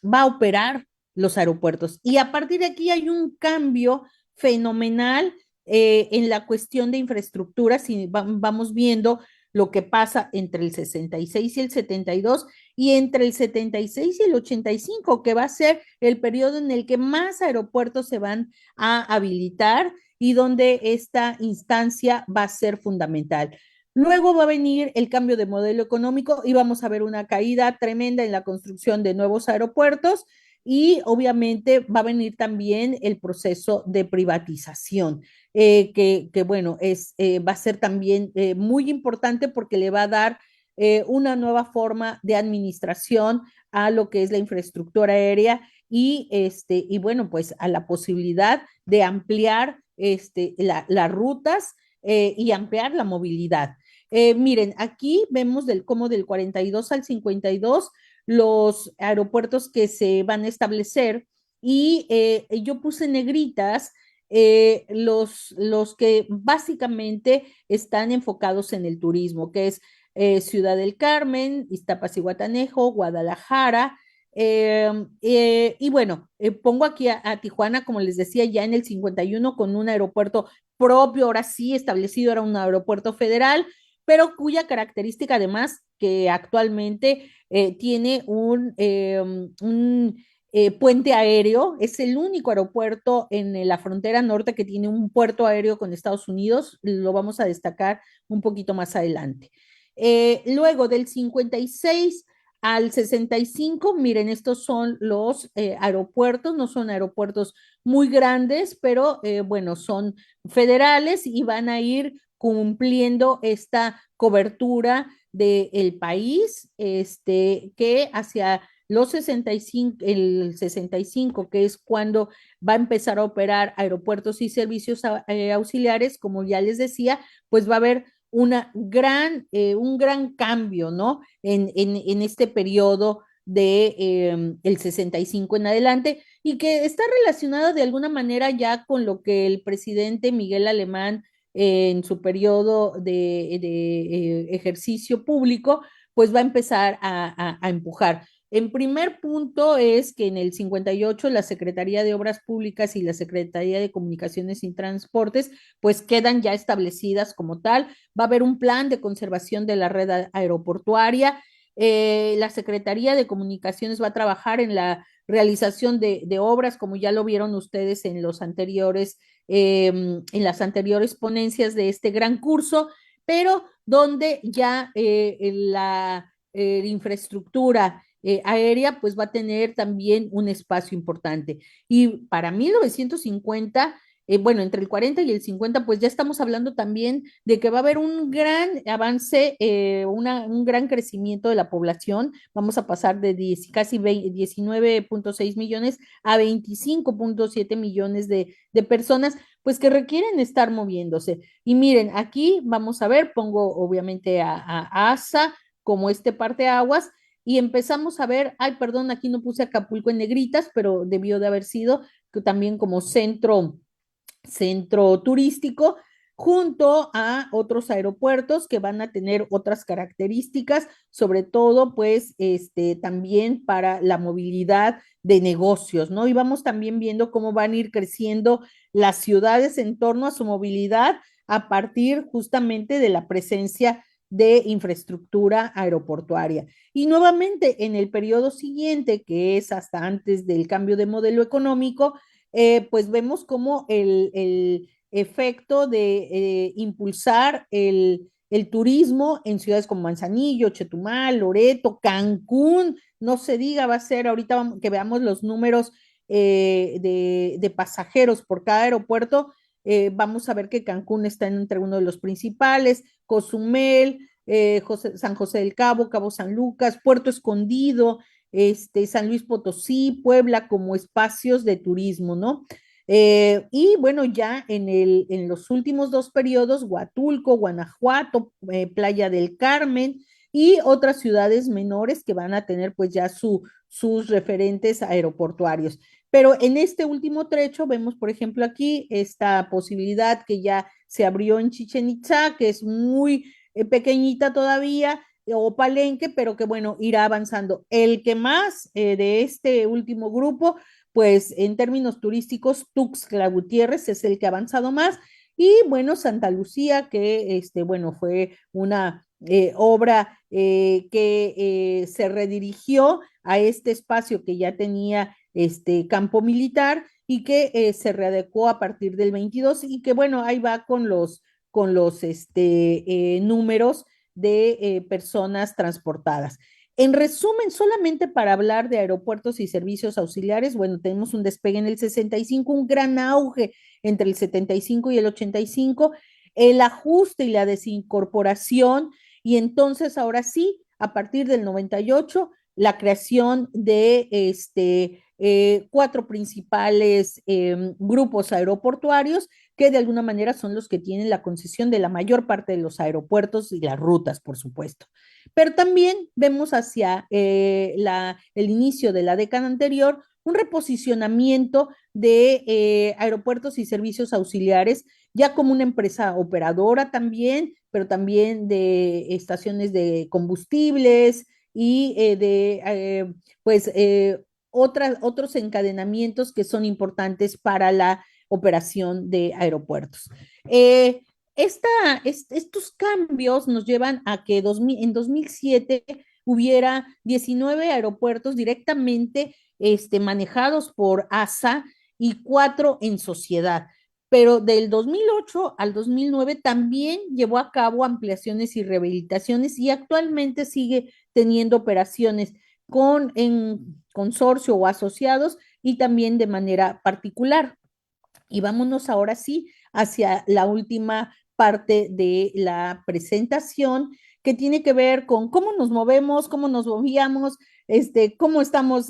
va a operar los aeropuertos. Y a partir de aquí hay un cambio fenomenal en la cuestión de infraestructura, si vamos viendo lo que pasa entre el 66 y el 72 y entre el 76 y el 85, que va a ser el periodo en el que más aeropuertos se van a habilitar y donde esta instancia va a ser fundamental. Luego va a venir el cambio de modelo económico y vamos a ver una caída tremenda en la construcción de nuevos aeropuertos y obviamente va a venir también el proceso de privatización, bueno, va a ser también muy importante porque le va a dar una nueva forma de administración a lo que es la infraestructura aérea y bueno, pues a la posibilidad de ampliar las rutas y ampliar la movilidad. Miren, aquí vemos como del 42 al 52 los aeropuertos que se van a establecer y yo puse negritas los que básicamente están enfocados en el turismo, que es Ciudad del Carmen, Iztapas y Guatanejo, Guadalajara. Y bueno, pongo aquí a Tijuana, como les decía, ya en el 51 con un aeropuerto propio, ahora sí establecido, era un aeropuerto federal, pero cuya característica además que actualmente tiene un puente aéreo, es el único aeropuerto en la frontera norte que tiene un puerto aéreo con Estados Unidos, lo vamos a destacar un poquito más adelante. Luego del 56 al 65, miren, estos son los aeropuertos, no son aeropuertos muy grandes, pero bueno, son federales y van a ir cumpliendo esta cobertura del país, que hacia los 65, el 65, que es cuando va a empezar a operar aeropuertos y servicios auxiliares, como ya les decía, pues va a haber un gran cambio, ¿no? En este periodo de el 65 en adelante y que está relacionado de alguna manera ya con lo que el presidente Miguel Alemán en su periodo de ejercicio público, pues va a empezar a empujar. En primer punto es que en el 58 la Secretaría de Obras Públicas y la Secretaría de Comunicaciones y Transportes pues quedan ya establecidas como tal. Va a haber un plan de conservación de la red aeroportuaria. La Secretaría de Comunicaciones va a trabajar en la realización de obras, como ya lo vieron ustedes en las anteriores ponencias de este gran curso, pero donde ya la infraestructura aérea pues va a tener también un espacio importante. Y para 1950, bueno, entre el 40 y el 50, pues ya estamos hablando también de que va a haber un gran avance, un gran crecimiento de la población. Vamos a pasar de casi 19.6 millones a 25.7 millones de personas, pues que requieren estar moviéndose. Y miren, aquí vamos a ver, pongo obviamente a ASA como este parteaguas, y empezamos a ver, ay, perdón, aquí no puse Acapulco en negritas, pero debió de haber sido que también como centro turístico, junto a otros aeropuertos que van a tener otras características, sobre todo pues también para la movilidad de negocios, ¿no? Y vamos también viendo cómo van a ir creciendo las ciudades en torno a su movilidad a partir justamente de la presencia de infraestructura aeroportuaria. Y nuevamente en el periodo siguiente, que es hasta antes del cambio de modelo económico, pues vemos como el efecto de impulsar el turismo en ciudades como Manzanillo, Chetumal, Loreto, Cancún, no se diga, va a ser ahorita que veamos los números de pasajeros por cada aeropuerto, vamos a ver que Cancún está entre uno de los principales, Cozumel, San José del Cabo, Cabo San Lucas, Puerto Escondido, San Luis Potosí, Puebla como espacios de turismo, ¿no? Y bueno, ya en los últimos dos periodos, Huatulco, Guanajuato, Playa del Carmen y otras ciudades menores que van a tener pues ya sus referentes aeroportuarios. Pero en este último trecho vemos, por ejemplo, aquí esta posibilidad que ya se abrió en Chichen Itza, que es muy pequeñita todavía, o Palenque, pero que bueno, irá avanzando. El que más de este último grupo, pues en términos turísticos, Tuxtla Gutiérrez es el que ha avanzado más, y bueno, Santa Lucía, que bueno, fue una obra que se redirigió a este espacio que ya tenía este campo militar y que se readecuó a partir del 22 y que bueno, ahí va con los números de personas transportadas. En resumen, solamente para hablar de aeropuertos y servicios auxiliares, bueno, tenemos un despegue en el 65, un gran auge entre el 75 y el 85, el ajuste y la desincorporación, y entonces ahora sí, a partir del 98, la creación de 4 principales grupos aeroportuarios que de alguna manera son los que tienen la concesión de la mayor parte de los aeropuertos y las rutas, por supuesto. Pero también vemos hacia el inicio de la década anterior un reposicionamiento de aeropuertos y servicios auxiliares, ya como una empresa operadora también, pero también de estaciones de combustibles y pues otros encadenamientos que son importantes para la operación de aeropuertos. Eh, estos cambios nos llevan a que en 2007 hubiera 19 aeropuertos directamente manejados por ASA y 4 en sociedad. Pero del 2008 al 2009 también llevó a cabo ampliaciones y rehabilitaciones y actualmente sigue teniendo operaciones en consorcio o asociados y también de manera particular. Y vámonos ahora sí hacia la última parte de la presentación, que tiene que ver con cómo nos movemos, cómo nos movíamos, cómo estamos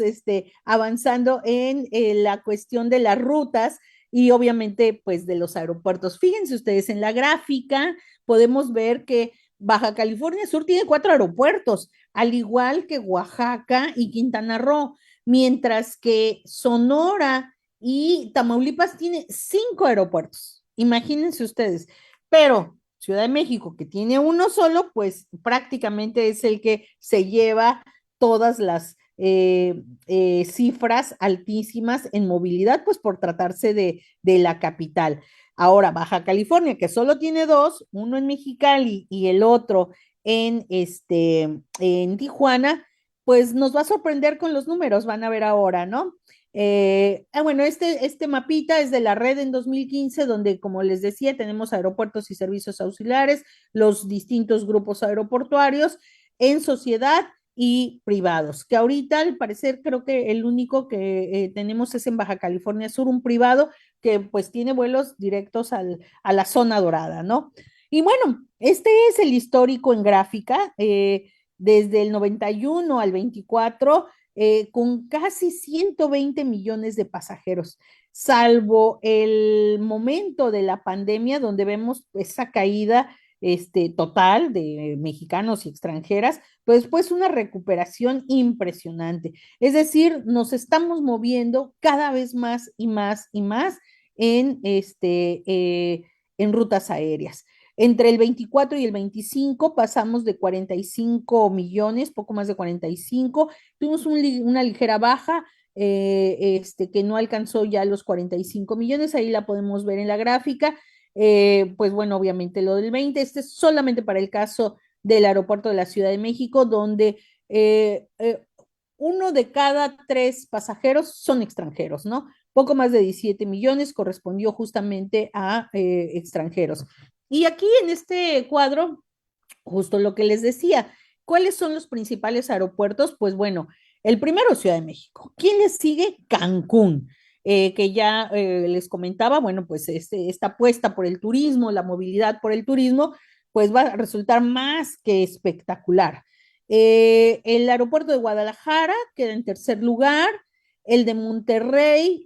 avanzando en la cuestión de las rutas y obviamente pues de los aeropuertos. Fíjense ustedes en la gráfica, podemos ver que Baja California Sur tiene 4 aeropuertos, al igual que Oaxaca y Quintana Roo, mientras que Sonora y Tamaulipas tiene 5 aeropuertos. Imagínense ustedes. Pero Ciudad de México, que tiene uno solo, pues prácticamente es el que se lleva todas las cifras altísimas en movilidad, pues por tratarse de la capital. Ahora, Baja California, que solo tiene 2, uno en Mexicali y el otro en Tijuana, pues nos va a sorprender con los números, van a ver ahora, ¿no? Bueno, este mapita es de la red en 2015, donde, como les decía, tenemos aeropuertos y servicios auxiliares, los distintos grupos aeroportuarios en sociedad y privados, que ahorita al parecer creo que el único que tenemos es en Baja California Sur, un privado que pues tiene vuelos directos a la zona dorada, ¿no? Y bueno, este es el histórico en gráfica, desde el 91 al 24, con casi 120 millones de pasajeros, salvo el momento de la pandemia donde vemos esa caída total de mexicanos y extranjeras, pero después una recuperación impresionante. Es decir, nos estamos moviendo cada vez más y más y más en rutas aéreas. Entre el 24 y el 25 pasamos de 45 millones, poco más de 45. Tuvimos una ligera baja que no alcanzó ya los 45 millones, ahí la podemos ver en la gráfica. Pues bueno, obviamente lo del 20, este es solamente para el caso del aeropuerto de la Ciudad de México, donde uno de cada 3 pasajeros son extranjeros, ¿no? Poco más de 17 millones correspondió justamente a extranjeros. Y aquí en este cuadro, justo lo que les decía, ¿cuáles son los principales aeropuertos? Pues bueno, el primero, Ciudad de México. ¿Quién les sigue? Cancún. Que ya les comentaba, bueno, pues esta apuesta por el turismo, la movilidad por el turismo, pues va a resultar más que espectacular. El aeropuerto de Guadalajara queda en tercer lugar, el de Monterrey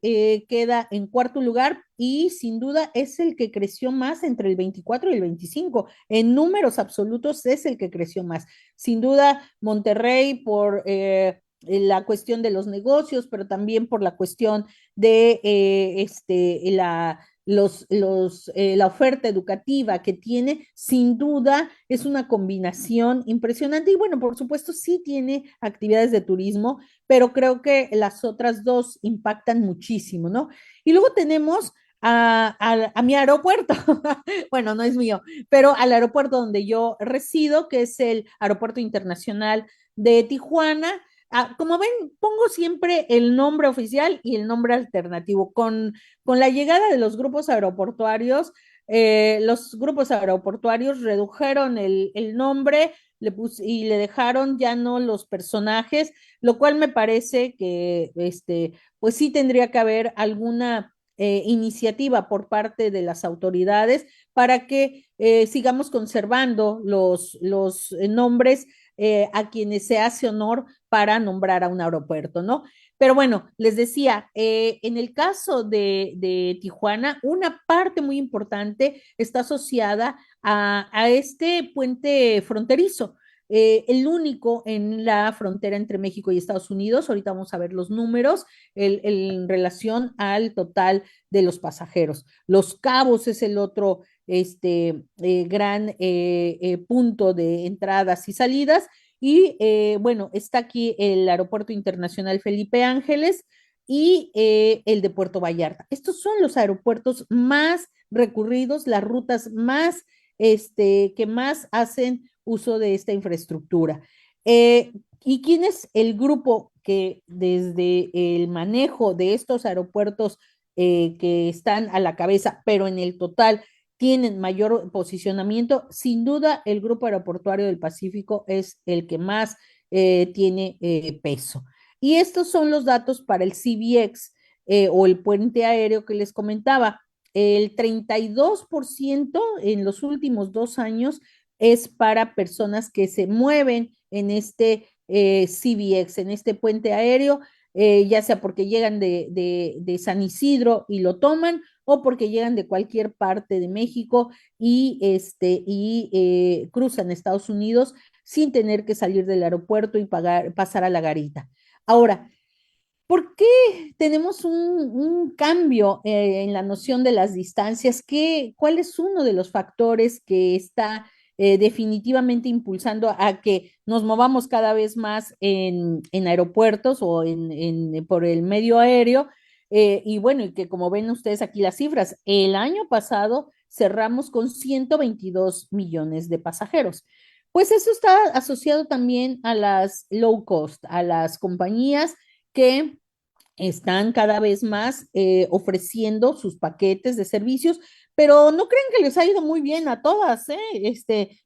queda en cuarto lugar y sin duda es el que creció más entre el 24 y el 25. En números absolutos es el que creció más. Sin duda, Monterrey por la cuestión de los negocios, pero también por la cuestión de la oferta educativa que tiene, sin duda es una combinación impresionante. Y bueno, por supuesto, sí tiene actividades de turismo, pero creo que las otras dos impactan muchísimo, ¿no? Y luego tenemos a mi aeropuerto, bueno, no es mío, pero al aeropuerto donde yo resido, que es el Aeropuerto Internacional de Tijuana. Como ven, pongo siempre el nombre oficial y el nombre alternativo. Con la llegada de los grupos aeroportuarios redujeron el nombre y le dejaron ya no los personajes, lo cual me parece que pues sí tendría que haber alguna iniciativa por parte de las autoridades para que sigamos conservando los nombres a quienes se hace honor para nombrar a un aeropuerto, ¿no? Pero bueno, les decía, en el caso de Tijuana, una parte muy importante está asociada a este puente fronterizo, el único en la frontera entre México y Estados Unidos. Ahorita vamos a ver los números en relación al total de los pasajeros. Los Cabos es el otro gran punto de entradas y salidas. Y bueno, está aquí el Aeropuerto Internacional Felipe Ángeles y el de Puerto Vallarta. Estos son los aeropuertos más recurridos, las rutas más, que más hacen uso de esta infraestructura. ¿Y quién es el grupo que desde el manejo de estos aeropuertos que están a la cabeza, pero en el total tienen mayor posicionamiento? Sin duda, el Grupo Aeroportuario del Pacífico es el que más tiene peso. Y estos son los datos para el CBX o el puente aéreo que les comentaba. El 32% en los últimos 2 años es para personas que se mueven en este CBX, en este puente aéreo, ya sea porque llegan de San Isidro y lo toman, o porque llegan de cualquier parte de México y cruzan Estados Unidos sin tener que salir del aeropuerto y pasar a la garita. Ahora, ¿por qué tenemos un cambio en la noción de las distancias? ¿Cuál es uno de los factores que está definitivamente impulsando a que nos movamos cada vez más en aeropuertos o por el medio aéreo? Y bueno, y que como ven ustedes aquí las cifras, el año pasado cerramos con 122 millones de pasajeros. Pues eso está asociado también a las low cost, a las compañías que están cada vez más ofreciendo sus paquetes de servicios, pero no creen que les ha ido muy bien a todas, ¿eh?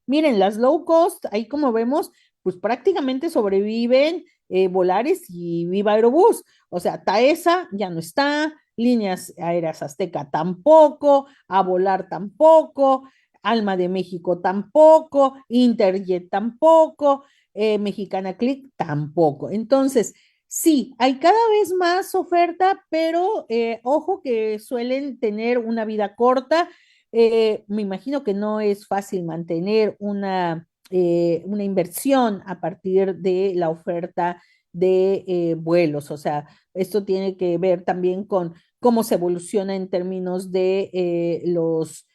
Miren, las low cost, ahí como vemos, pues prácticamente sobreviven Volaris y Viva Aerobús. O sea, Taesa ya no está, Líneas Aéreas Azteca tampoco, A Volar tampoco, Alma de México tampoco, Interjet tampoco, Mexicana Click tampoco. Entonces, sí, hay cada vez más oferta, pero ojo que suelen tener una vida corta. Me imagino que no es fácil mantener una inversión a partir de la oferta de vuelos. O sea, esto tiene que ver también con cómo se evoluciona en términos de los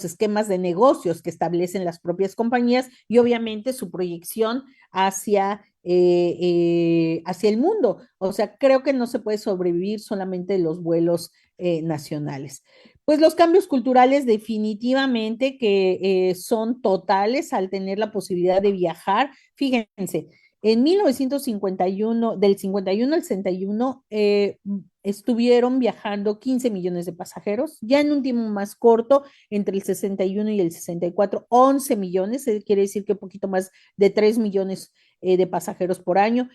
esquemas de negocios que establecen las propias compañías y obviamente su proyección hacia el mundo. O sea, creo que no se puede sobrevivir solamente de los vuelos nacionales. Pues los cambios culturales definitivamente que son totales al tener la posibilidad de viajar. Fíjense, en 1951, del 51 al 61, estuvieron viajando 15 millones de pasajeros. Ya en un tiempo más corto, entre el 61 y el 64, 11 millones, quiere decir que un poquito más de 3 millones de pasajeros por año.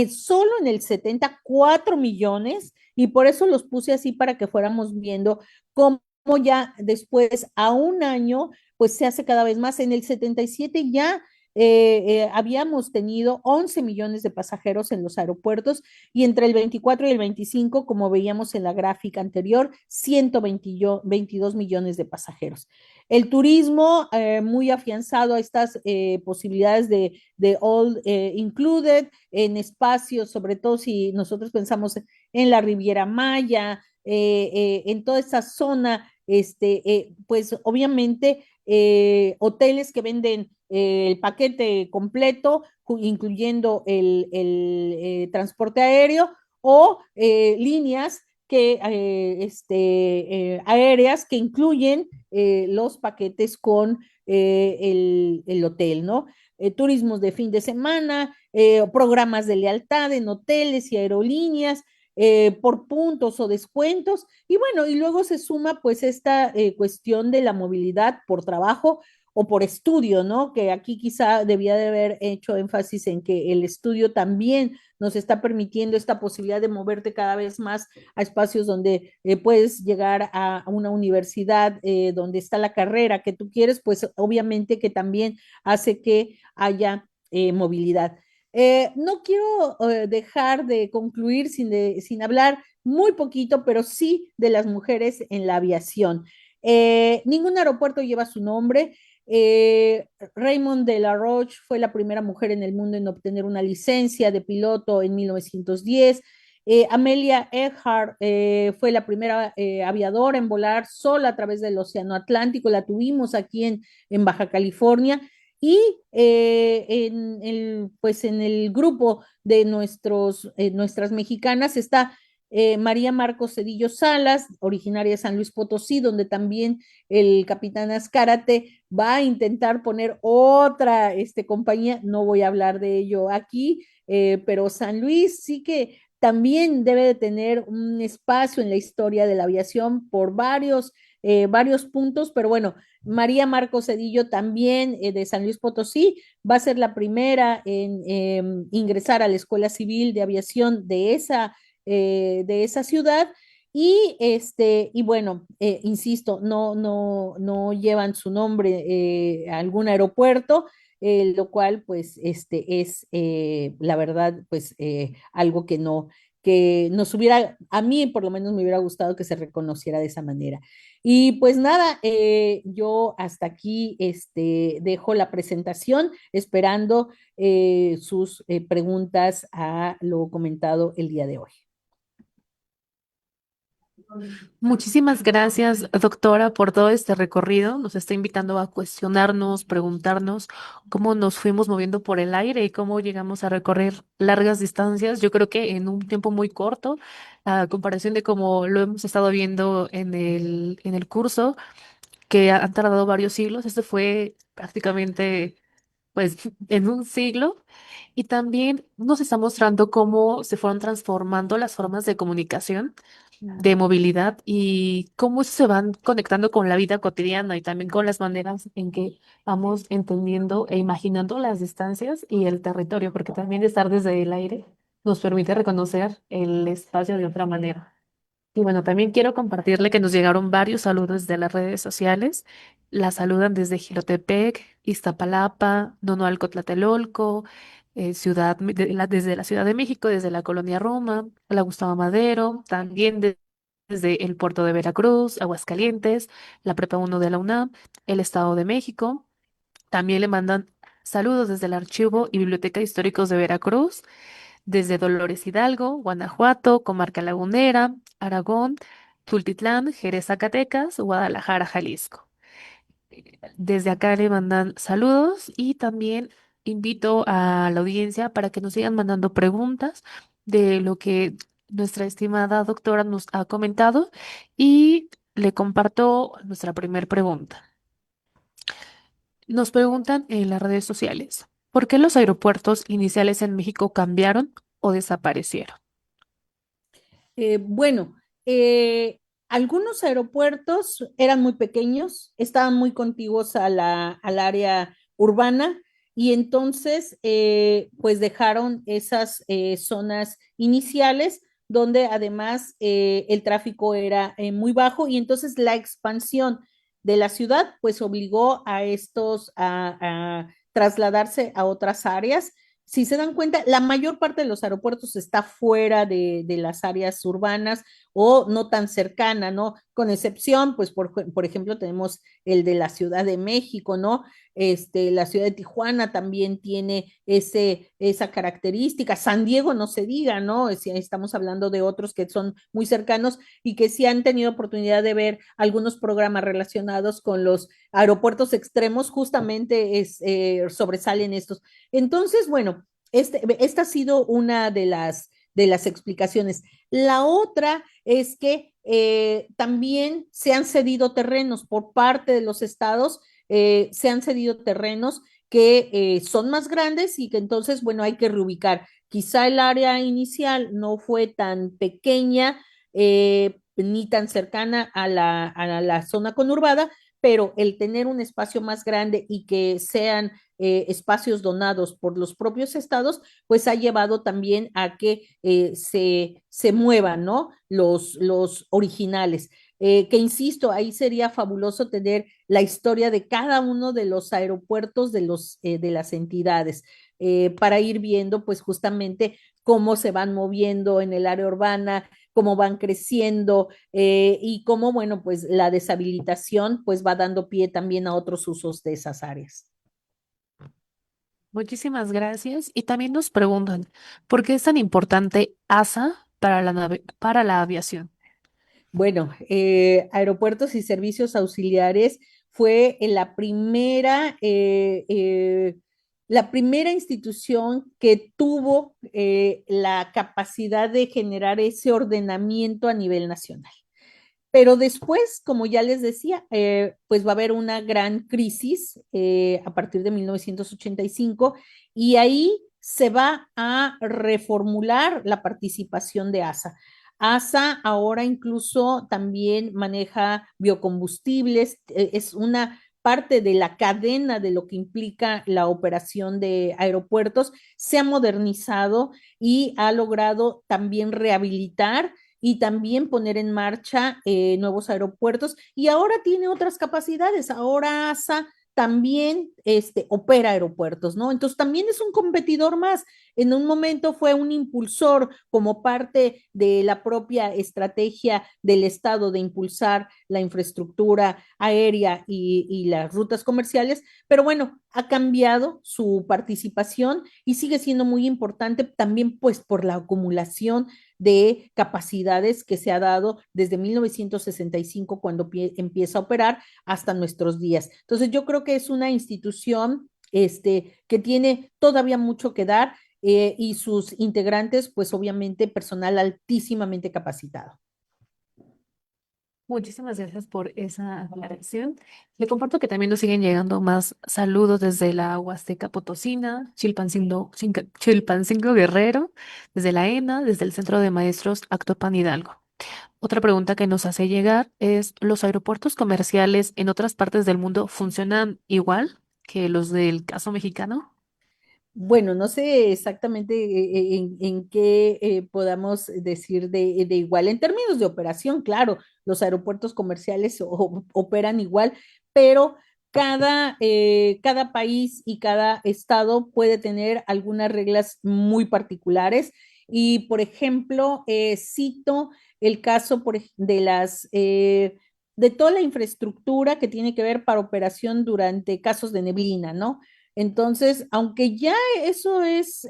Solo en el 70, 4 millones, y por eso los puse así para que fuéramos viendo cómo ya después, a un año, pues se hace cada vez más. En el 77 ya habíamos tenido 11 millones de pasajeros en los aeropuertos y entre el 24 y el 25, como veíamos en la gráfica anterior, 122 millones de pasajeros. El turismo muy afianzado a estas posibilidades de all included en espacios, sobre todo si nosotros pensamos en la Riviera Maya, en toda esa zona, pues obviamente hoteles que venden el paquete completo, incluyendo el transporte aéreo o líneas aéreas que incluyen los paquetes con el hotel, ¿no? Turismos de fin de semana, programas de lealtad en hoteles y aerolíneas, por puntos o descuentos. Y bueno, y luego se suma pues esta cuestión de la movilidad por trabajo o por estudio, ¿no? Que aquí quizá debía de haber hecho énfasis en que el estudio también nos está permitiendo esta posibilidad de moverte cada vez más a espacios donde puedes llegar a una universidad donde está la carrera que tú quieres, pues obviamente que también hace que haya movilidad. No quiero dejar de concluir sin hablar muy poquito, pero sí de las mujeres en la aviación. Ningún aeropuerto lleva su nombre. Raymond de la Roche fue la primera mujer en el mundo en obtener una licencia de piloto en 1910. Amelia Earhart fue la primera aviadora en volar sola a través del Océano Atlántico. La tuvimos aquí en Baja California. Y pues en el grupo de nuestras mexicanas está María Marcos Cedillo Salas, originaria de San Luis Potosí, donde también el Capitán Azcárate va a intentar poner otra compañía. No voy a hablar de ello aquí, pero San Luis sí que también debe de tener un espacio en la historia de la aviación por varios puntos, pero bueno, María Marcos Cedillo también de San Luis Potosí va a ser la primera en ingresar a la Escuela Civil de Aviación de esa ciudad. Y bueno, insisto, no llevan su nombre algún aeropuerto, lo cual pues es la verdad pues algo que nos hubiera, a mí por lo menos me hubiera gustado que se reconociera de esa manera. Y pues nada, yo hasta aquí dejo la presentación esperando sus preguntas a lo comentado el día de hoy. Muchísimas gracias, doctora, por todo este recorrido. Nos está invitando a cuestionarnos, preguntarnos cómo nos fuimos moviendo por el aire y cómo llegamos a recorrer largas distancias. Yo creo que en un tiempo muy corto, a comparación de cómo lo hemos estado viendo en el curso, que han tardado varios siglos. Este fue prácticamente pues en un siglo y también nos está mostrando cómo se fueron transformando las formas de comunicación, de movilidad y cómo eso se van conectando con la vida cotidiana y también con las maneras en que vamos entendiendo e imaginando las distancias y el territorio, porque también estar desde el aire nos permite reconocer el espacio de otra manera. Y bueno, también quiero compartirle que nos llegaron varios saludos de las redes sociales. La saludan desde Jilotepec, Iztapalapa, Nonoalco, Tlatelolco, desde la Ciudad de México, desde la Colonia Roma, la Gustavo Madero, también desde el puerto de Veracruz, Aguascalientes, la Prepa 1 de la UNAM, el Estado de México. También le mandan saludos desde el Archivo y Biblioteca Históricos de Veracruz, desde Dolores Hidalgo, Guanajuato, Comarca Lagunera, Aragón, Tultitlán, Jerez, Zacatecas, Guadalajara, Jalisco. Desde acá le mandan saludos y también invito a la audiencia para que nos sigan mandando preguntas de lo que nuestra estimada doctora nos ha comentado y le comparto nuestra primera pregunta. Nos preguntan en las redes sociales, ¿por qué los aeropuertos iniciales en México cambiaron o desaparecieron? Bueno, algunos aeropuertos eran muy pequeños, estaban muy contiguos al área urbana y entonces pues dejaron esas zonas iniciales donde además el tráfico era muy bajo y entonces la expansión de la ciudad pues obligó a estos a trasladarse a otras áreas. Si se dan cuenta, la mayor parte de los aeropuertos está fuera de las áreas urbanas o no tan cercana, ¿no? Con excepción, pues, por ejemplo, tenemos el de la Ciudad de México, ¿no? La ciudad de Tijuana también tiene esa característica. San Diego, no se diga, ¿no? Estamos hablando de otros que son muy cercanos y que sí han tenido oportunidad de ver algunos programas relacionados con los aeropuertos extremos, justamente sobresalen estos. Entonces, bueno, esta ha sido una de las explicaciones. La otra es que también se han cedido terrenos por parte de los estados, se han cedido terrenos que son más grandes y que entonces, bueno, hay que reubicar. Quizá el área inicial no fue tan pequeña ni tan cercana a la zona conurbada, pero el tener un espacio más grande y que sean espacios donados por los propios estados, pues ha llevado también a que se muevan, ¿no? Los originales. que insisto, ahí sería fabuloso tener la historia de cada uno de los aeropuertos de las entidades, para ir viendo pues justamente cómo se van moviendo en el área urbana, cómo van creciendo, y cómo, bueno, pues la deshabilitación pues va dando pie también a otros usos de esas áreas. Muchísimas gracias. Y también nos preguntan, ¿por qué es tan importante ASA para para la aviación? Bueno, Aeropuertos y Servicios Auxiliares fue la primera institución que tuvo la capacidad de generar ese ordenamiento a nivel nacional. Pero después, como ya les decía, pues va a haber una gran crisis a partir de 1985 y ahí se va a reformular la participación de ASA. ASA ahora incluso también maneja biocombustibles, es una parte de la cadena de lo que implica la operación de aeropuertos, se ha modernizado y ha logrado también rehabilitar y también poner en marcha nuevos aeropuertos y ahora tiene otras capacidades. Ahora ASA también opera aeropuertos, ¿no? Entonces también es un competidor más. En un momento fue un impulsor como parte de la propia estrategia del Estado de impulsar la infraestructura aérea y las rutas comerciales, pero bueno, ha cambiado su participación y sigue siendo muy importante también pues por la acumulación de capacidades que se ha dado desde 1965 cuando empieza a operar hasta nuestros días. Entonces yo creo que es una institución que tiene todavía mucho que dar, y sus integrantes, pues obviamente personal altísimamente capacitado. Muchísimas gracias por esa aclaración. Le comparto que también nos siguen llegando más saludos desde la Huasteca Potosina, Chilpancingo Guerrero, desde la ENA, desde el Centro de Maestros Actopan Hidalgo. Otra pregunta que nos hace llegar es, ¿los aeropuertos comerciales en otras partes del mundo funcionan igual que los del caso mexicano? Bueno, no sé exactamente en qué podamos decir de igual. En términos de operación, claro, los aeropuertos comerciales operan igual, pero cada país y cada estado puede tener algunas reglas muy particulares. Y, por ejemplo, cito el caso de toda la infraestructura que tiene que ver para operación durante casos de neblina, ¿no? Entonces, aunque ya eso es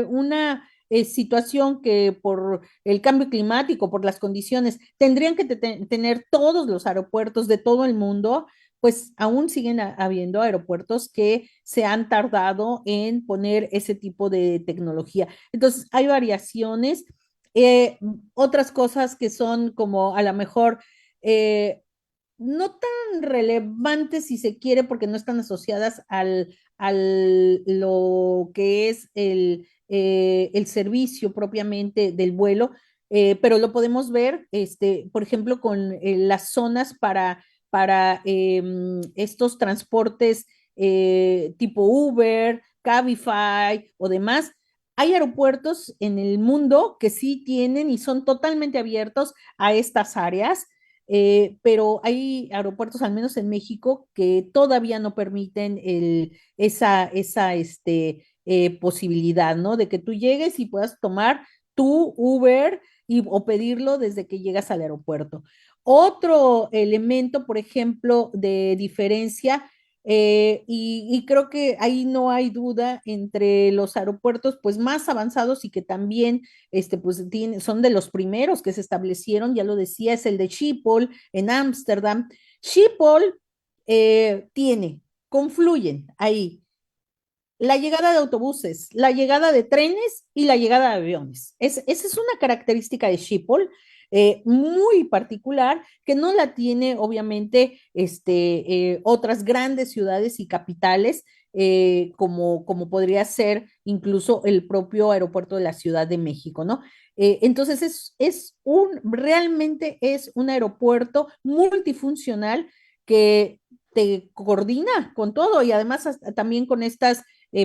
una situación que por el cambio climático, por las condiciones, tendrían que tener todos los aeropuertos de todo el mundo, pues aún siguen habiendo aeropuertos que se han tardado en poner ese tipo de tecnología. Entonces, hay variaciones. Eh, Otras cosas que son como a lo mejor eh, no tan relevantes si se quiere porque no están asociadas al lo que es el servicio propiamente del vuelo, pero lo podemos ver, por ejemplo, con las zonas para estos transportes tipo Uber, Cabify o demás. Hay aeropuertos en el mundo que sí tienen y son totalmente abiertos a estas áreas, pero hay aeropuertos, al menos en México, que todavía no permiten esa posibilidad, ¿no? De que tú llegues y puedas tomar tu Uber o pedirlo desde que llegas al aeropuerto. Otro elemento, por ejemplo, de diferencia, y creo que ahí no hay duda entre los aeropuertos pues más avanzados y que también pues son de los primeros que se establecieron, ya lo decía, es el de Schiphol en Ámsterdam. Schiphol confluyen ahí la llegada de autobuses, la llegada de trenes y la llegada de aviones. Esa es una característica de Schiphol muy particular que no la tiene obviamente otras grandes ciudades y capitales, como podría ser incluso el propio aeropuerto de la Ciudad de México, ¿no? Entonces realmente es un aeropuerto multifuncional que te coordina con todo y además también con estas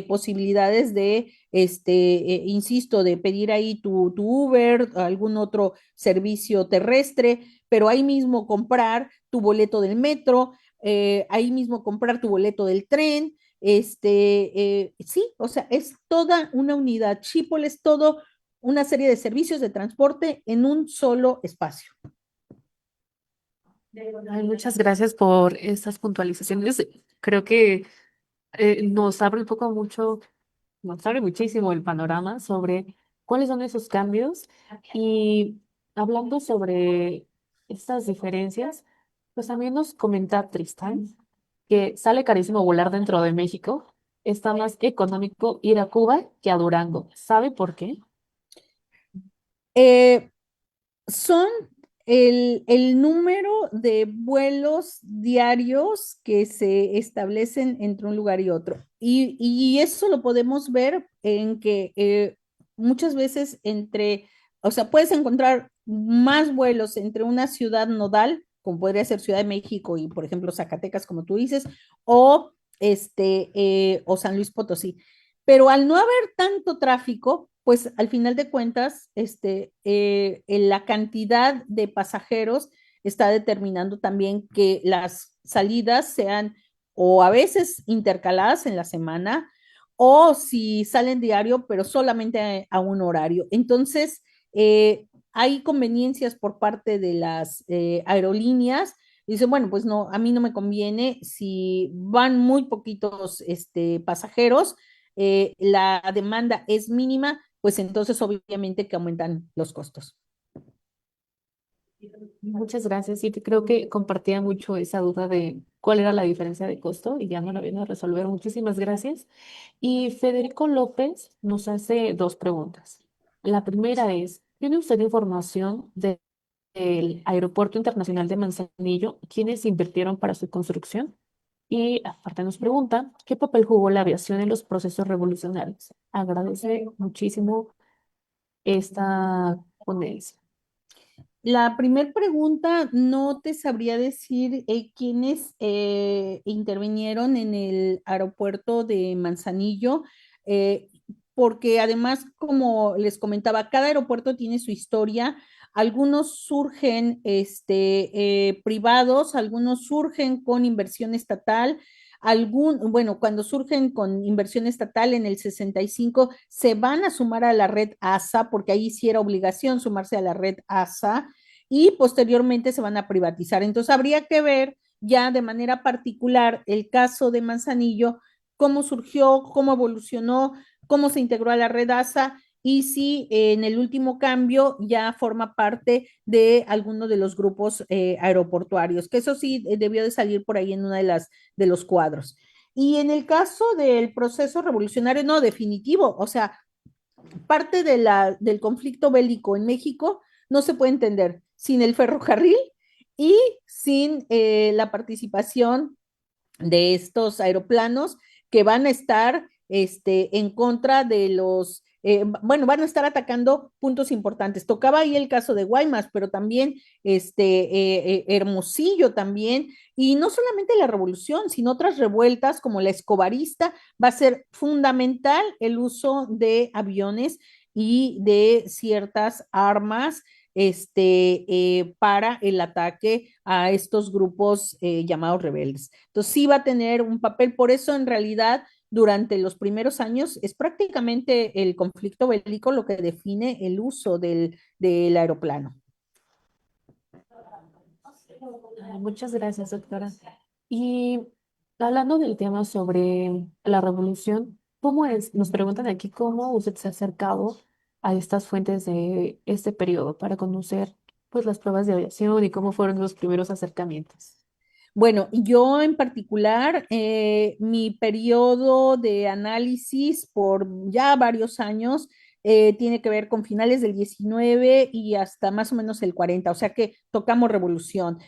posibilidades de, insisto, de pedir ahí tu Uber, algún otro servicio terrestre, pero ahí mismo comprar tu boleto del metro, ahí mismo comprar tu boleto del tren, sí, o sea, es toda una unidad. Schiphol es todo una serie de servicios de transporte en un solo espacio. Ay, muchas gracias por estas puntualizaciones. Creo que nos abre un poco mucho, nos abre muchísimo el panorama sobre cuáles son esos cambios. Y hablando sobre estas diferencias, pues también nos comenta Tristan que sale carísimo volar dentro de México. Está más económico ir a Cuba que a Durango. ¿Sabe por qué? Eh, Son el número de vuelos diarios que se establecen entre un lugar y otro. Y eso lo podemos ver en que muchas veces o sea, puedes encontrar más vuelos entre una ciudad nodal, como podría ser Ciudad de México y, por ejemplo, Zacatecas, como tú dices, o, o San Luis Potosí. Pero al no haber tanto tráfico, pues al final de cuentas, la cantidad de pasajeros está determinando también que las salidas sean o a veces intercaladas en la semana o si salen diario, pero solamente a un horario. Entonces, hay conveniencias por parte de las aerolíneas. Dicen, bueno, pues no, a mí no me conviene si van muy poquitos pasajeros, la demanda es mínima, pues entonces obviamente que aumentan los costos. Muchas gracias. Sí, creo que compartía mucho esa duda de cuál era la diferencia de costo y ya me lo vino a resolver. Muchísimas gracias. Y Federico López nos hace dos preguntas. La primera es, ¿tiene usted información del Aeropuerto Internacional de Manzanillo? ¿Quiénes invirtieron para su construcción? Y aparte nos pregunta, ¿qué papel jugó la aviación en los procesos revolucionarios? Agradece muchísimo esta ponencia. La primera pregunta, no te sabría decir quiénes intervinieron en el aeropuerto de Manzanillo, eh, porque además, como les comentaba, cada aeropuerto tiene su historia. Algunos surgen privados, algunos surgen con inversión estatal. Bueno, cuando surgen con inversión estatal en el 65 se van a sumar a la red ASA, porque ahí sí era obligación sumarse a la red ASA y posteriormente se van a privatizar. Entonces habría que ver ya de manera particular el caso de Manzanillo, cómo surgió, cómo evolucionó, cómo se integró a la red ASA y si en el último cambio ya forma parte de alguno de los grupos aeroportuarios, que eso sí debió de salir por ahí en una de los cuadros. Y en el caso del proceso revolucionario, no, definitivo, o sea, parte del conflicto bélico en México no se puede entender sin el ferrocarril y sin la participación de estos aeroplanos que van a estar en contra de bueno, van a estar atacando puntos importantes. Tocaba ahí el caso de Guaymas, pero también Hermosillo también, y no solamente la revolución, sino otras revueltas como la escobarista, va a ser fundamental el uso de aviones y de ciertas armas para el ataque a estos grupos llamados rebeldes. Entonces sí va a tener un papel, por eso en realidad durante los primeros años es prácticamente el conflicto bélico lo que define el uso del aeroplano. Muchas gracias, doctora. Y hablando del tema sobre la revolución, ¿cómo es? Nos preguntan aquí cómo usted se ha acercado a estas fuentes de este periodo para conocer pues las pruebas de aviación y cómo fueron los primeros acercamientos. Bueno, yo en particular, mi periodo de análisis por ya varios años tiene que ver con finales del 19 y hasta más o menos el 40, o sea que tocamos revolución.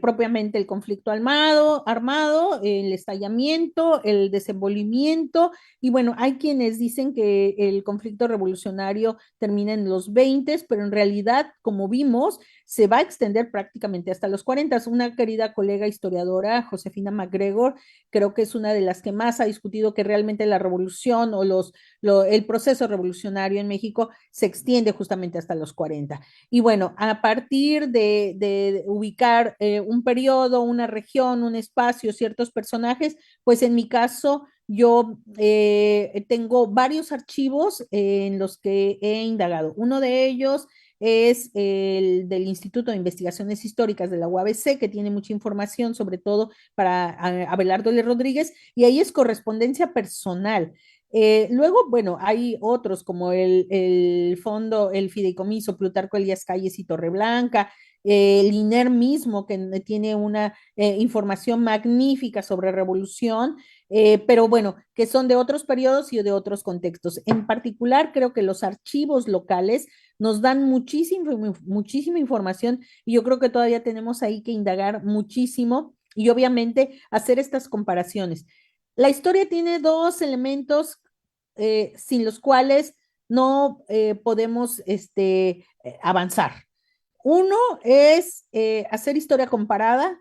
propiamente el conflicto armado, el estallamiento, el desenvolvimiento, y bueno, hay quienes dicen que el conflicto revolucionario termina en los 20, pero en realidad, como vimos, se va a extender prácticamente hasta los 40. Una querida colega historiadora, Josefina MacGregor, creo que es una de las que más ha discutido que realmente la revolución o el proceso revolucionario en México se extiende justamente hasta los 40. Y bueno, a partir de ubicar un periodo, una región, un espacio, ciertos personajes, pues en mi caso yo tengo varios archivos en los que he indagado. Uno de ellos es el del Instituto de Investigaciones Históricas de la UABC, que tiene mucha información, sobre todo para Abelardo L. Rodríguez, y ahí es correspondencia personal. Luego, bueno, hay otros como el fondo, el fideicomiso Plutarco Elías Calles y Torreblanca, el INER mismo, que tiene una información magnífica sobre revolución, pero bueno, que son de otros periodos y de otros contextos. En particular, creo que los archivos locales nos dan muchísima información y yo creo que todavía tenemos ahí que indagar muchísimo y obviamente hacer estas comparaciones. La historia tiene dos elementos sin los cuales no podemos avanzar. Uno es hacer historia comparada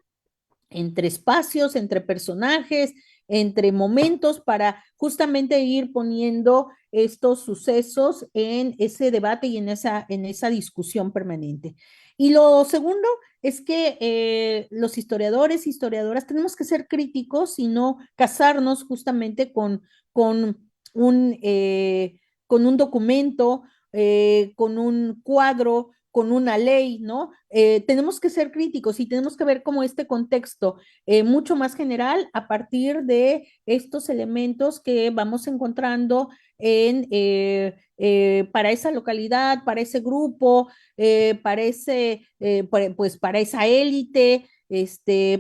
entre espacios, entre personajes, entre momentos para justamente ir poniendo estos sucesos en ese debate y en esa discusión permanente. Y lo segundo es que los historiadores, historiadoras, tenemos que ser críticos y no casarnos justamente con con un documento, con un cuadro, con una ley, ¿no? Tenemos que ser críticos y tenemos que ver cómo este contexto mucho más general a partir de estos elementos que vamos encontrando para esa localidad, para ese grupo, pues para esa élite,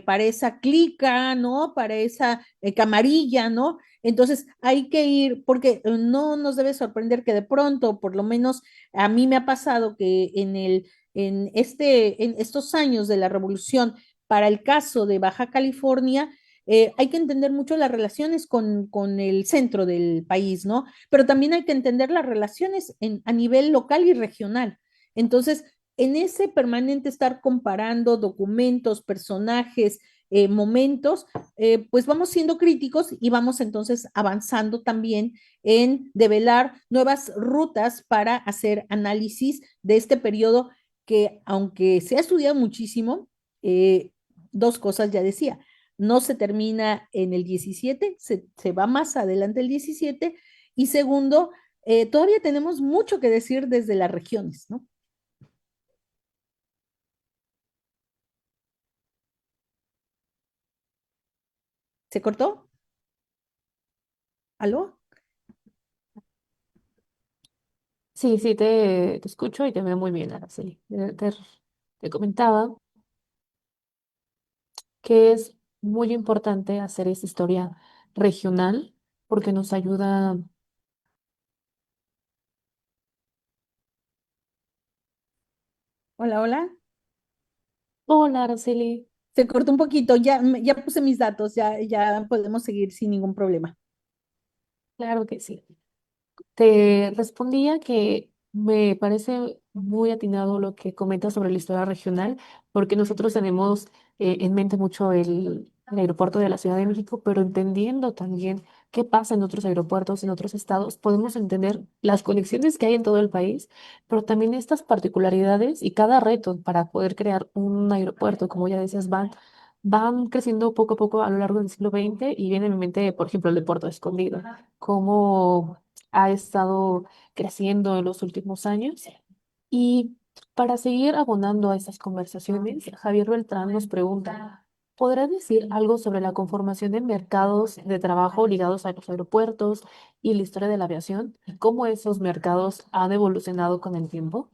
para esa clica, ¿no? Para esa camarilla, ¿no? Entonces hay que ir, porque no nos debe sorprender que de pronto, por lo menos a mí me ha pasado que en estos años de la revolución, para el caso de Baja California, hay que entender mucho las relaciones con el centro del país, ¿no? Pero también hay que entender las relaciones a nivel local y regional. Entonces, en ese permanente estar comparando documentos, personajes, momentos, pues vamos siendo críticos y vamos entonces avanzando también en develar nuevas rutas para hacer análisis de este periodo que, aunque se ha estudiado muchísimo, dos cosas ya decía, no se termina en el 17, se va más adelante el 17, y segundo, todavía tenemos mucho que decir desde las regiones, ¿no? ¿Se cortó? ¿Aló? Sí, sí, te escucho y te veo muy bien, Araceli. Te comentaba que es muy importante hacer esta historia regional porque nos ayuda. Hola, hola. Hola, Araceli. Se cortó un poquito, ya puse mis datos, ya podemos seguir sin ningún problema. Claro que sí. Te respondía que me parece muy atinado lo que comentas sobre la historia regional, porque nosotros tenemos en mente mucho el aeropuerto de la Ciudad de México, pero entendiendo también qué pasa en otros aeropuertos, en otros estados, podemos entender las conexiones que hay en todo el país, pero también estas particularidades y cada reto para poder crear un aeropuerto, como ya decías, van creciendo poco a poco a lo largo del siglo XX y viene a mi mente, por ejemplo, el de Puerto Escondido, cómo ha estado creciendo en los últimos años. Y para seguir abonando a estas conversaciones, Javier Beltrán nos pregunta, ¿podrá decir algo sobre la conformación de mercados de trabajo ligados a los aeropuertos y la historia de la aviación y cómo esos mercados han evolucionado con el tiempo?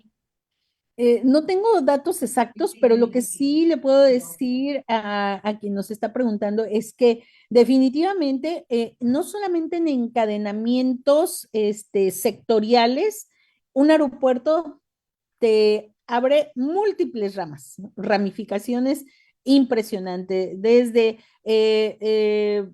No tengo datos exactos, pero lo que sí le puedo decir a quien nos está preguntando es que definitivamente no solamente en encadenamientos sectoriales, un aeropuerto te abre múltiples ramas, ¿no? Ramificaciones impresionante, desde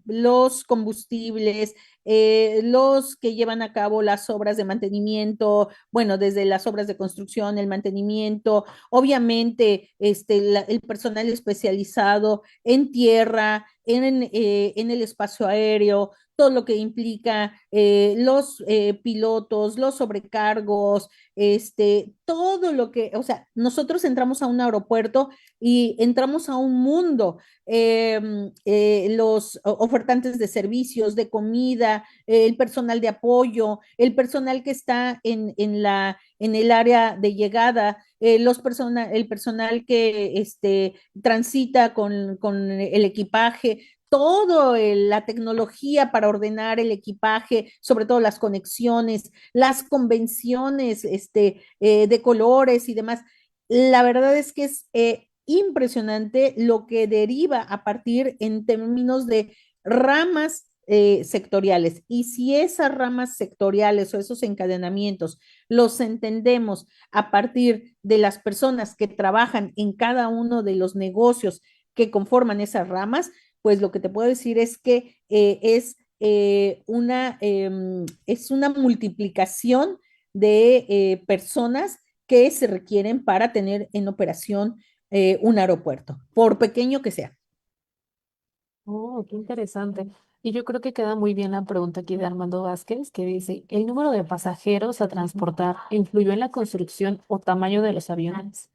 los combustibles, los que llevan a cabo las obras de mantenimiento, bueno, desde las obras de construcción, el mantenimiento, obviamente el personal especializado en tierra, en el espacio aéreo, todo lo que implica los pilotos, los sobrecargos, todo lo que, o sea, nosotros entramos a un aeropuerto y entramos a un mundo, los ofertantes de servicios, de comida, el personal de apoyo, el personal que está en el área de llegada, el personal que transita con el equipaje, todo la tecnología para ordenar el equipaje, sobre todo las conexiones, las convenciones de colores y demás. La verdad es que es impresionante lo que deriva a partir en términos de ramas sectoriales. Y si esas ramas sectoriales o esos encadenamientos los entendemos a partir de las personas que trabajan en cada uno de los negocios que conforman esas ramas, pues lo que te puedo decir es que es una multiplicación de personas que se requieren para tener en operación un aeropuerto, por pequeño que sea. Oh, qué interesante. Y yo creo que queda muy bien la pregunta aquí de Armando Vázquez, que dice, ¿el número de pasajeros a transportar influyó en la construcción o tamaño de los aviones?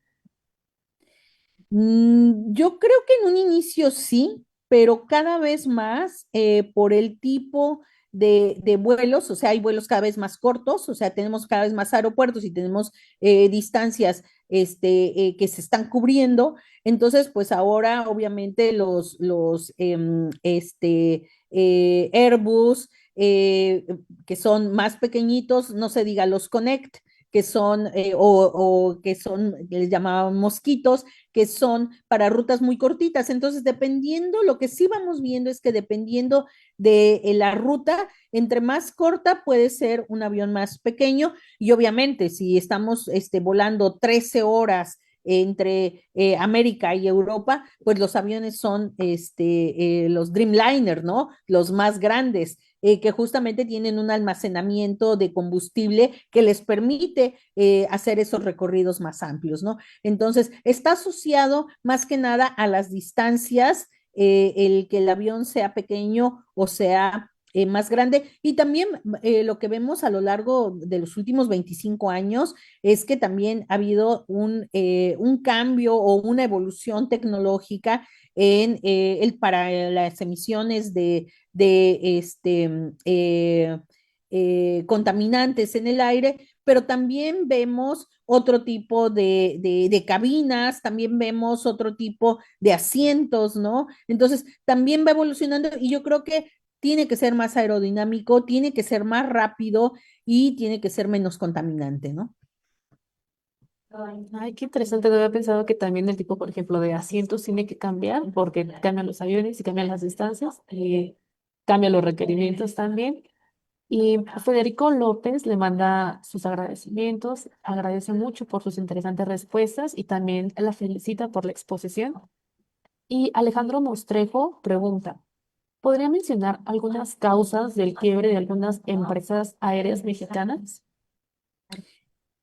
Yo creo que en un inicio sí, pero cada vez más por el tipo de vuelos, o sea, hay vuelos cada vez más cortos, o sea, tenemos cada vez más aeropuertos y tenemos distancias que se están cubriendo. Entonces, pues ahora obviamente Airbus, que son más pequeñitos, no se diga los Connect, que son, o que son, que les llamaban mosquitos, que son para rutas muy cortitas. Entonces, dependiendo, lo que sí vamos viendo es que dependiendo de la ruta, entre más corta puede ser un avión más pequeño y obviamente si estamos volando 13 horas entre América y Europa, pues los aviones son los Dreamliner, ¿no? Los más grandes, que justamente tienen un almacenamiento de combustible que les permite hacer esos recorridos más amplios, ¿no? Entonces, está asociado más que nada a las distancias, el que el avión sea pequeño o sea más grande. Y también lo que vemos a lo largo de los últimos 25 años es que también ha habido un cambio o una evolución tecnológica para las emisiones de contaminantes en el aire, pero también vemos otro tipo de cabinas, también vemos otro tipo de asientos, ¿no? Entonces, también va evolucionando y yo creo que tiene que ser más aerodinámico, tiene que ser más rápido y tiene que ser menos contaminante, ¿no? Ay, qué interesante. No había pensado que también el tipo, por ejemplo, de asientos tiene que cambiar porque cambian los aviones y cambian las distancias, cambian los requerimientos también. Y Federico López le manda sus agradecimientos, agradece mucho por sus interesantes respuestas y también la felicita por la exposición. Y Alejandro Mostrejo pregunta, ¿podría mencionar algunas causas del quiebre de algunas empresas aéreas mexicanas?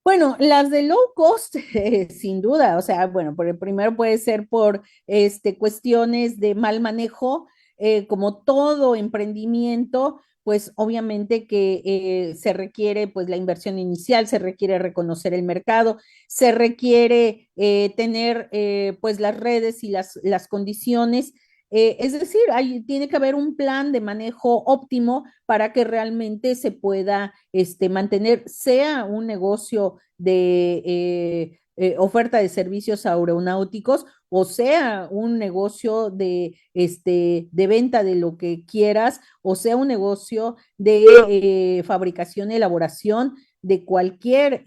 Bueno, las de low cost, sin duda, o sea, bueno, por el primero puede ser por cuestiones de mal manejo, como todo emprendimiento, pues obviamente que se requiere pues la inversión inicial, se requiere reconocer el mercado, se requiere tener pues las redes y las condiciones. Es decir, tiene que haber un plan de manejo óptimo para que realmente se pueda mantener, sea un negocio de oferta de servicios aeronáuticos o sea un negocio de venta de lo que quieras o sea un negocio de fabricación y elaboración de cualquier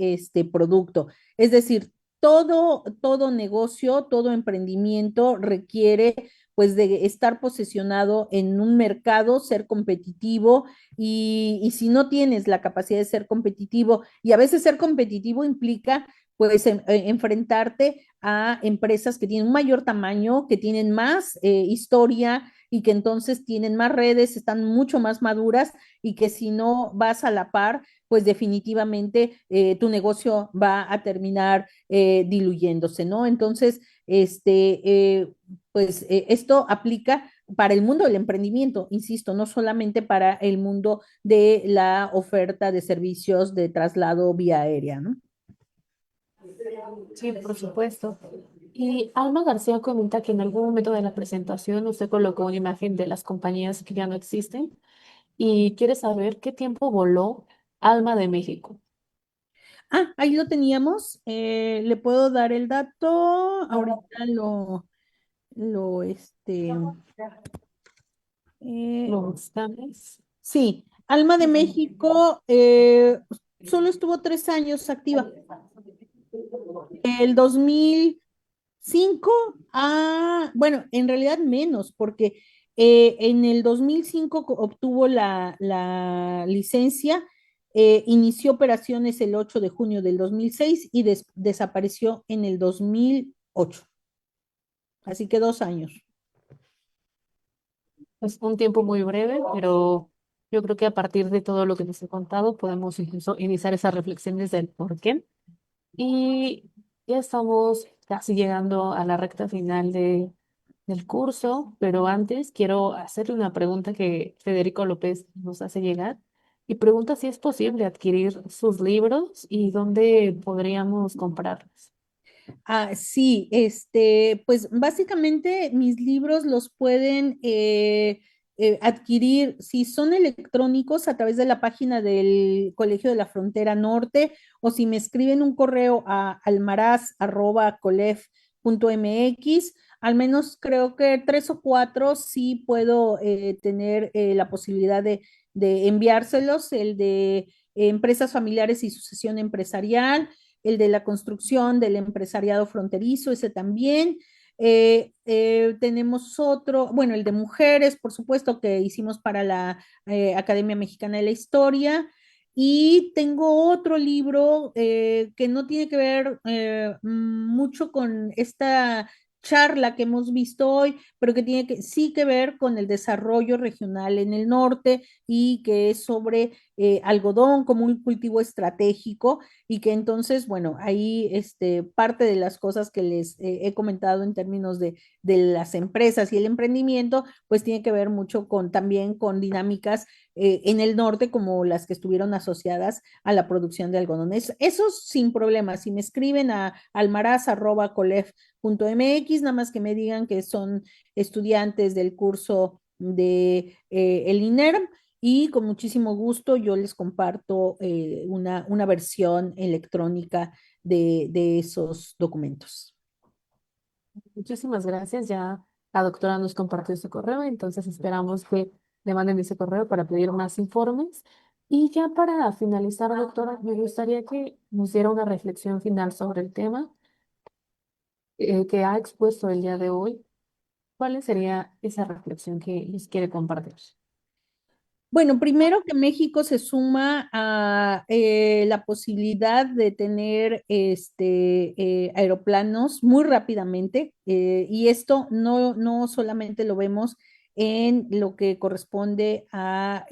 producto. Es decir, todo negocio, todo emprendimiento requiere pues de estar posicionado en un mercado, ser competitivo y si no tienes la capacidad de ser competitivo, y a veces ser competitivo implica pues enfrentarte a empresas que tienen un mayor tamaño, que tienen más historia y que entonces tienen más redes, están mucho más maduras y que si no vas a la par, pues definitivamente tu negocio va a terminar diluyéndose, ¿no? Entonces, pues esto aplica para el mundo del emprendimiento, insisto, no solamente para el mundo de la oferta de servicios de traslado vía aérea, ¿no? Sí, por supuesto. Y Alma García comenta que en algún momento de la presentación usted colocó una imagen de las compañías que ya no existen y quiere saber qué tiempo voló Alma de México. Ah, ahí lo teníamos. Le puedo dar el dato. Ahorita lo, eh, Lo buscamos. sí, Alma de México solo estuvo 3 años activa. El 2005 bueno, en realidad menos, porque en el 2005 obtuvo la licencia, inició operaciones el 8 de junio del 2006 y desapareció en el 2008. Así que 2 años. Es un tiempo muy breve, pero yo creo que a partir de todo lo que nos he contado podemos incluso iniciar esas reflexiones del por qué. Y ya estamos casi llegando a la recta final del curso, pero antes quiero hacerle una pregunta que Federico López nos hace llegar y pregunta si es posible adquirir sus libros y dónde podríamos comprarlos. Sí, pues básicamente mis libros los pueden adquirir, si son electrónicos, a través de la página del Colegio de la Frontera Norte, o si me escriben un correo a almaraz@colef.mx. Al menos creo que 3 o 4 sí puedo tener la posibilidad de enviárselos, el de empresas familiares y sucesión empresarial, el de la construcción del empresariado fronterizo, ese también. Tenemos otro, bueno, el de mujeres, por supuesto, que hicimos para la Academia Mexicana de la Historia. Y tengo otro libro que no tiene que ver mucho con esta charla que hemos visto hoy, pero que tiene sí que ver con el desarrollo regional en el norte y que es sobre algodón como un cultivo estratégico y que entonces, bueno, ahí parte de las cosas que les he comentado en términos de las empresas y el emprendimiento, pues tiene que ver mucho con también con dinámicas en el norte como las que estuvieron asociadas a la producción de algodones. Eso sin problema, si me escriben a almaraz@colef.mx, nada más que me digan que son estudiantes del curso de el INERM, y con muchísimo gusto yo les comparto una versión electrónica de esos documentos. Muchísimas gracias. Ya la doctora nos compartió su correo, entonces esperamos que le manden ese correo para pedir más informes. Y ya para finalizar, doctora, me gustaría que nos diera una reflexión final sobre el tema que ha expuesto el día de hoy. ¿Cuál sería esa reflexión que les quiere compartir? Bueno, primero que México se suma a la posibilidad de tener aeroplanos muy rápidamente, y esto no solamente lo vemos en lo que corresponde a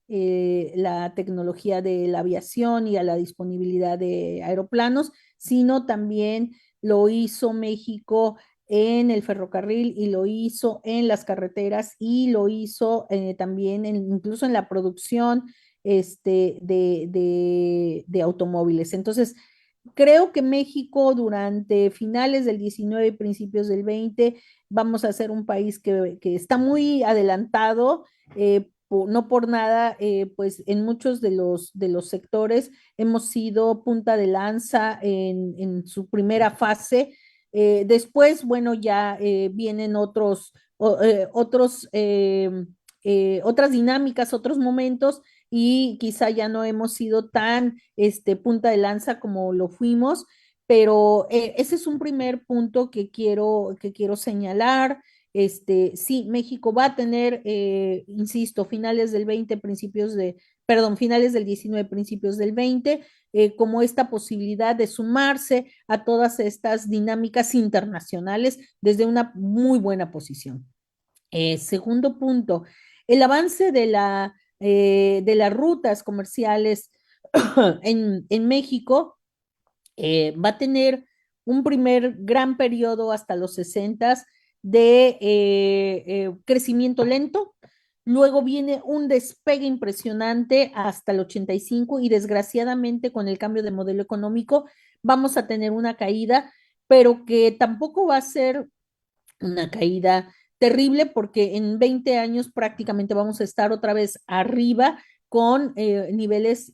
la tecnología de la aviación y a la disponibilidad de aeroplanos, sino también lo hizo México en el ferrocarril y lo hizo en las carreteras y lo hizo también incluso en la producción de automóviles. Entonces, creo que México durante finales del 19 y principios del 20 vamos a ser un país que está muy adelantado. No por nada, pues en muchos de los sectores hemos sido punta de lanza en su primera fase. Después, bueno, ya vienen otras dinámicas, otros momentos, y quizá ya no hemos sido tan punta de lanza como lo fuimos, pero ese es un primer punto que quiero señalar. Sí, México va a tener, insisto, finales del 20, principios perdón, finales del 19, principios del 20, como esta posibilidad de sumarse a todas estas dinámicas internacionales desde una muy buena posición. Segundo punto, el avance de las rutas comerciales en México va a tener un primer gran periodo hasta los 60 de crecimiento lento. Luego viene un despegue impresionante hasta el 85 y desgraciadamente con el cambio de modelo económico vamos a tener una caída, pero que tampoco va a ser una caída terrible porque en 20 años prácticamente vamos a estar otra vez arriba con niveles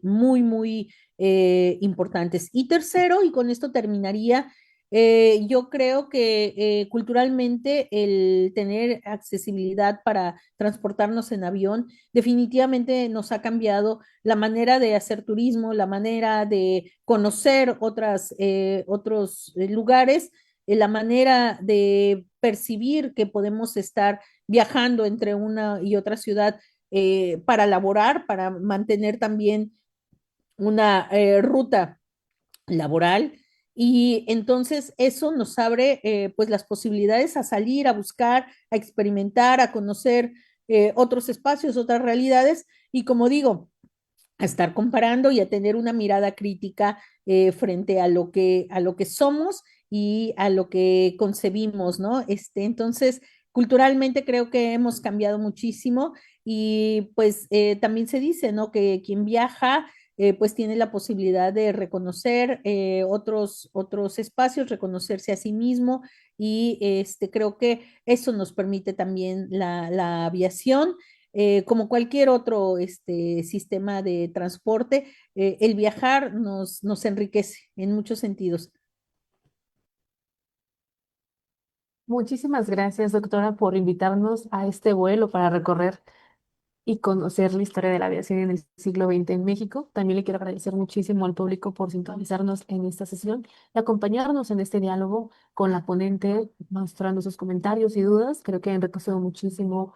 muy importantes. Y tercero, y con esto terminaría, yo creo que culturalmente el tener accesibilidad para transportarnos en avión definitivamente nos ha cambiado la manera de hacer turismo, la manera de conocer otros lugares, la manera de percibir que podemos estar viajando entre una y otra ciudad para laborar, para mantener también una ruta laboral. Y entonces eso nos abre pues las posibilidades a salir, a buscar, a experimentar, a conocer otros espacios, otras realidades. Y como digo, a estar comparando y a tener una mirada crítica frente a lo que somos y a lo que concebimos, ¿no? Entonces, culturalmente creo que hemos cambiado muchísimo y pues también se dice, ¿no? Que quien viaja pues tiene la posibilidad de reconocer otros espacios, reconocerse a sí mismo y creo que eso nos permite también la aviación como cualquier otro sistema de transporte, el viajar nos enriquece en muchos sentidos. Muchísimas gracias, doctora, por invitarnos a este vuelo para recorrer y conocer la historia de la aviación en el siglo XX en México. También le quiero agradecer muchísimo al público por sintonizarnos en esta sesión y acompañarnos en este diálogo con la ponente, mostrando sus comentarios y dudas. Creo que ha enriquecido muchísimo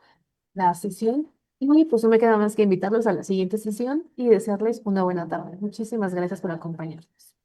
la sesión. Y pues no me queda más que invitarlos a la siguiente sesión y desearles una buena tarde. Muchísimas gracias por acompañarnos.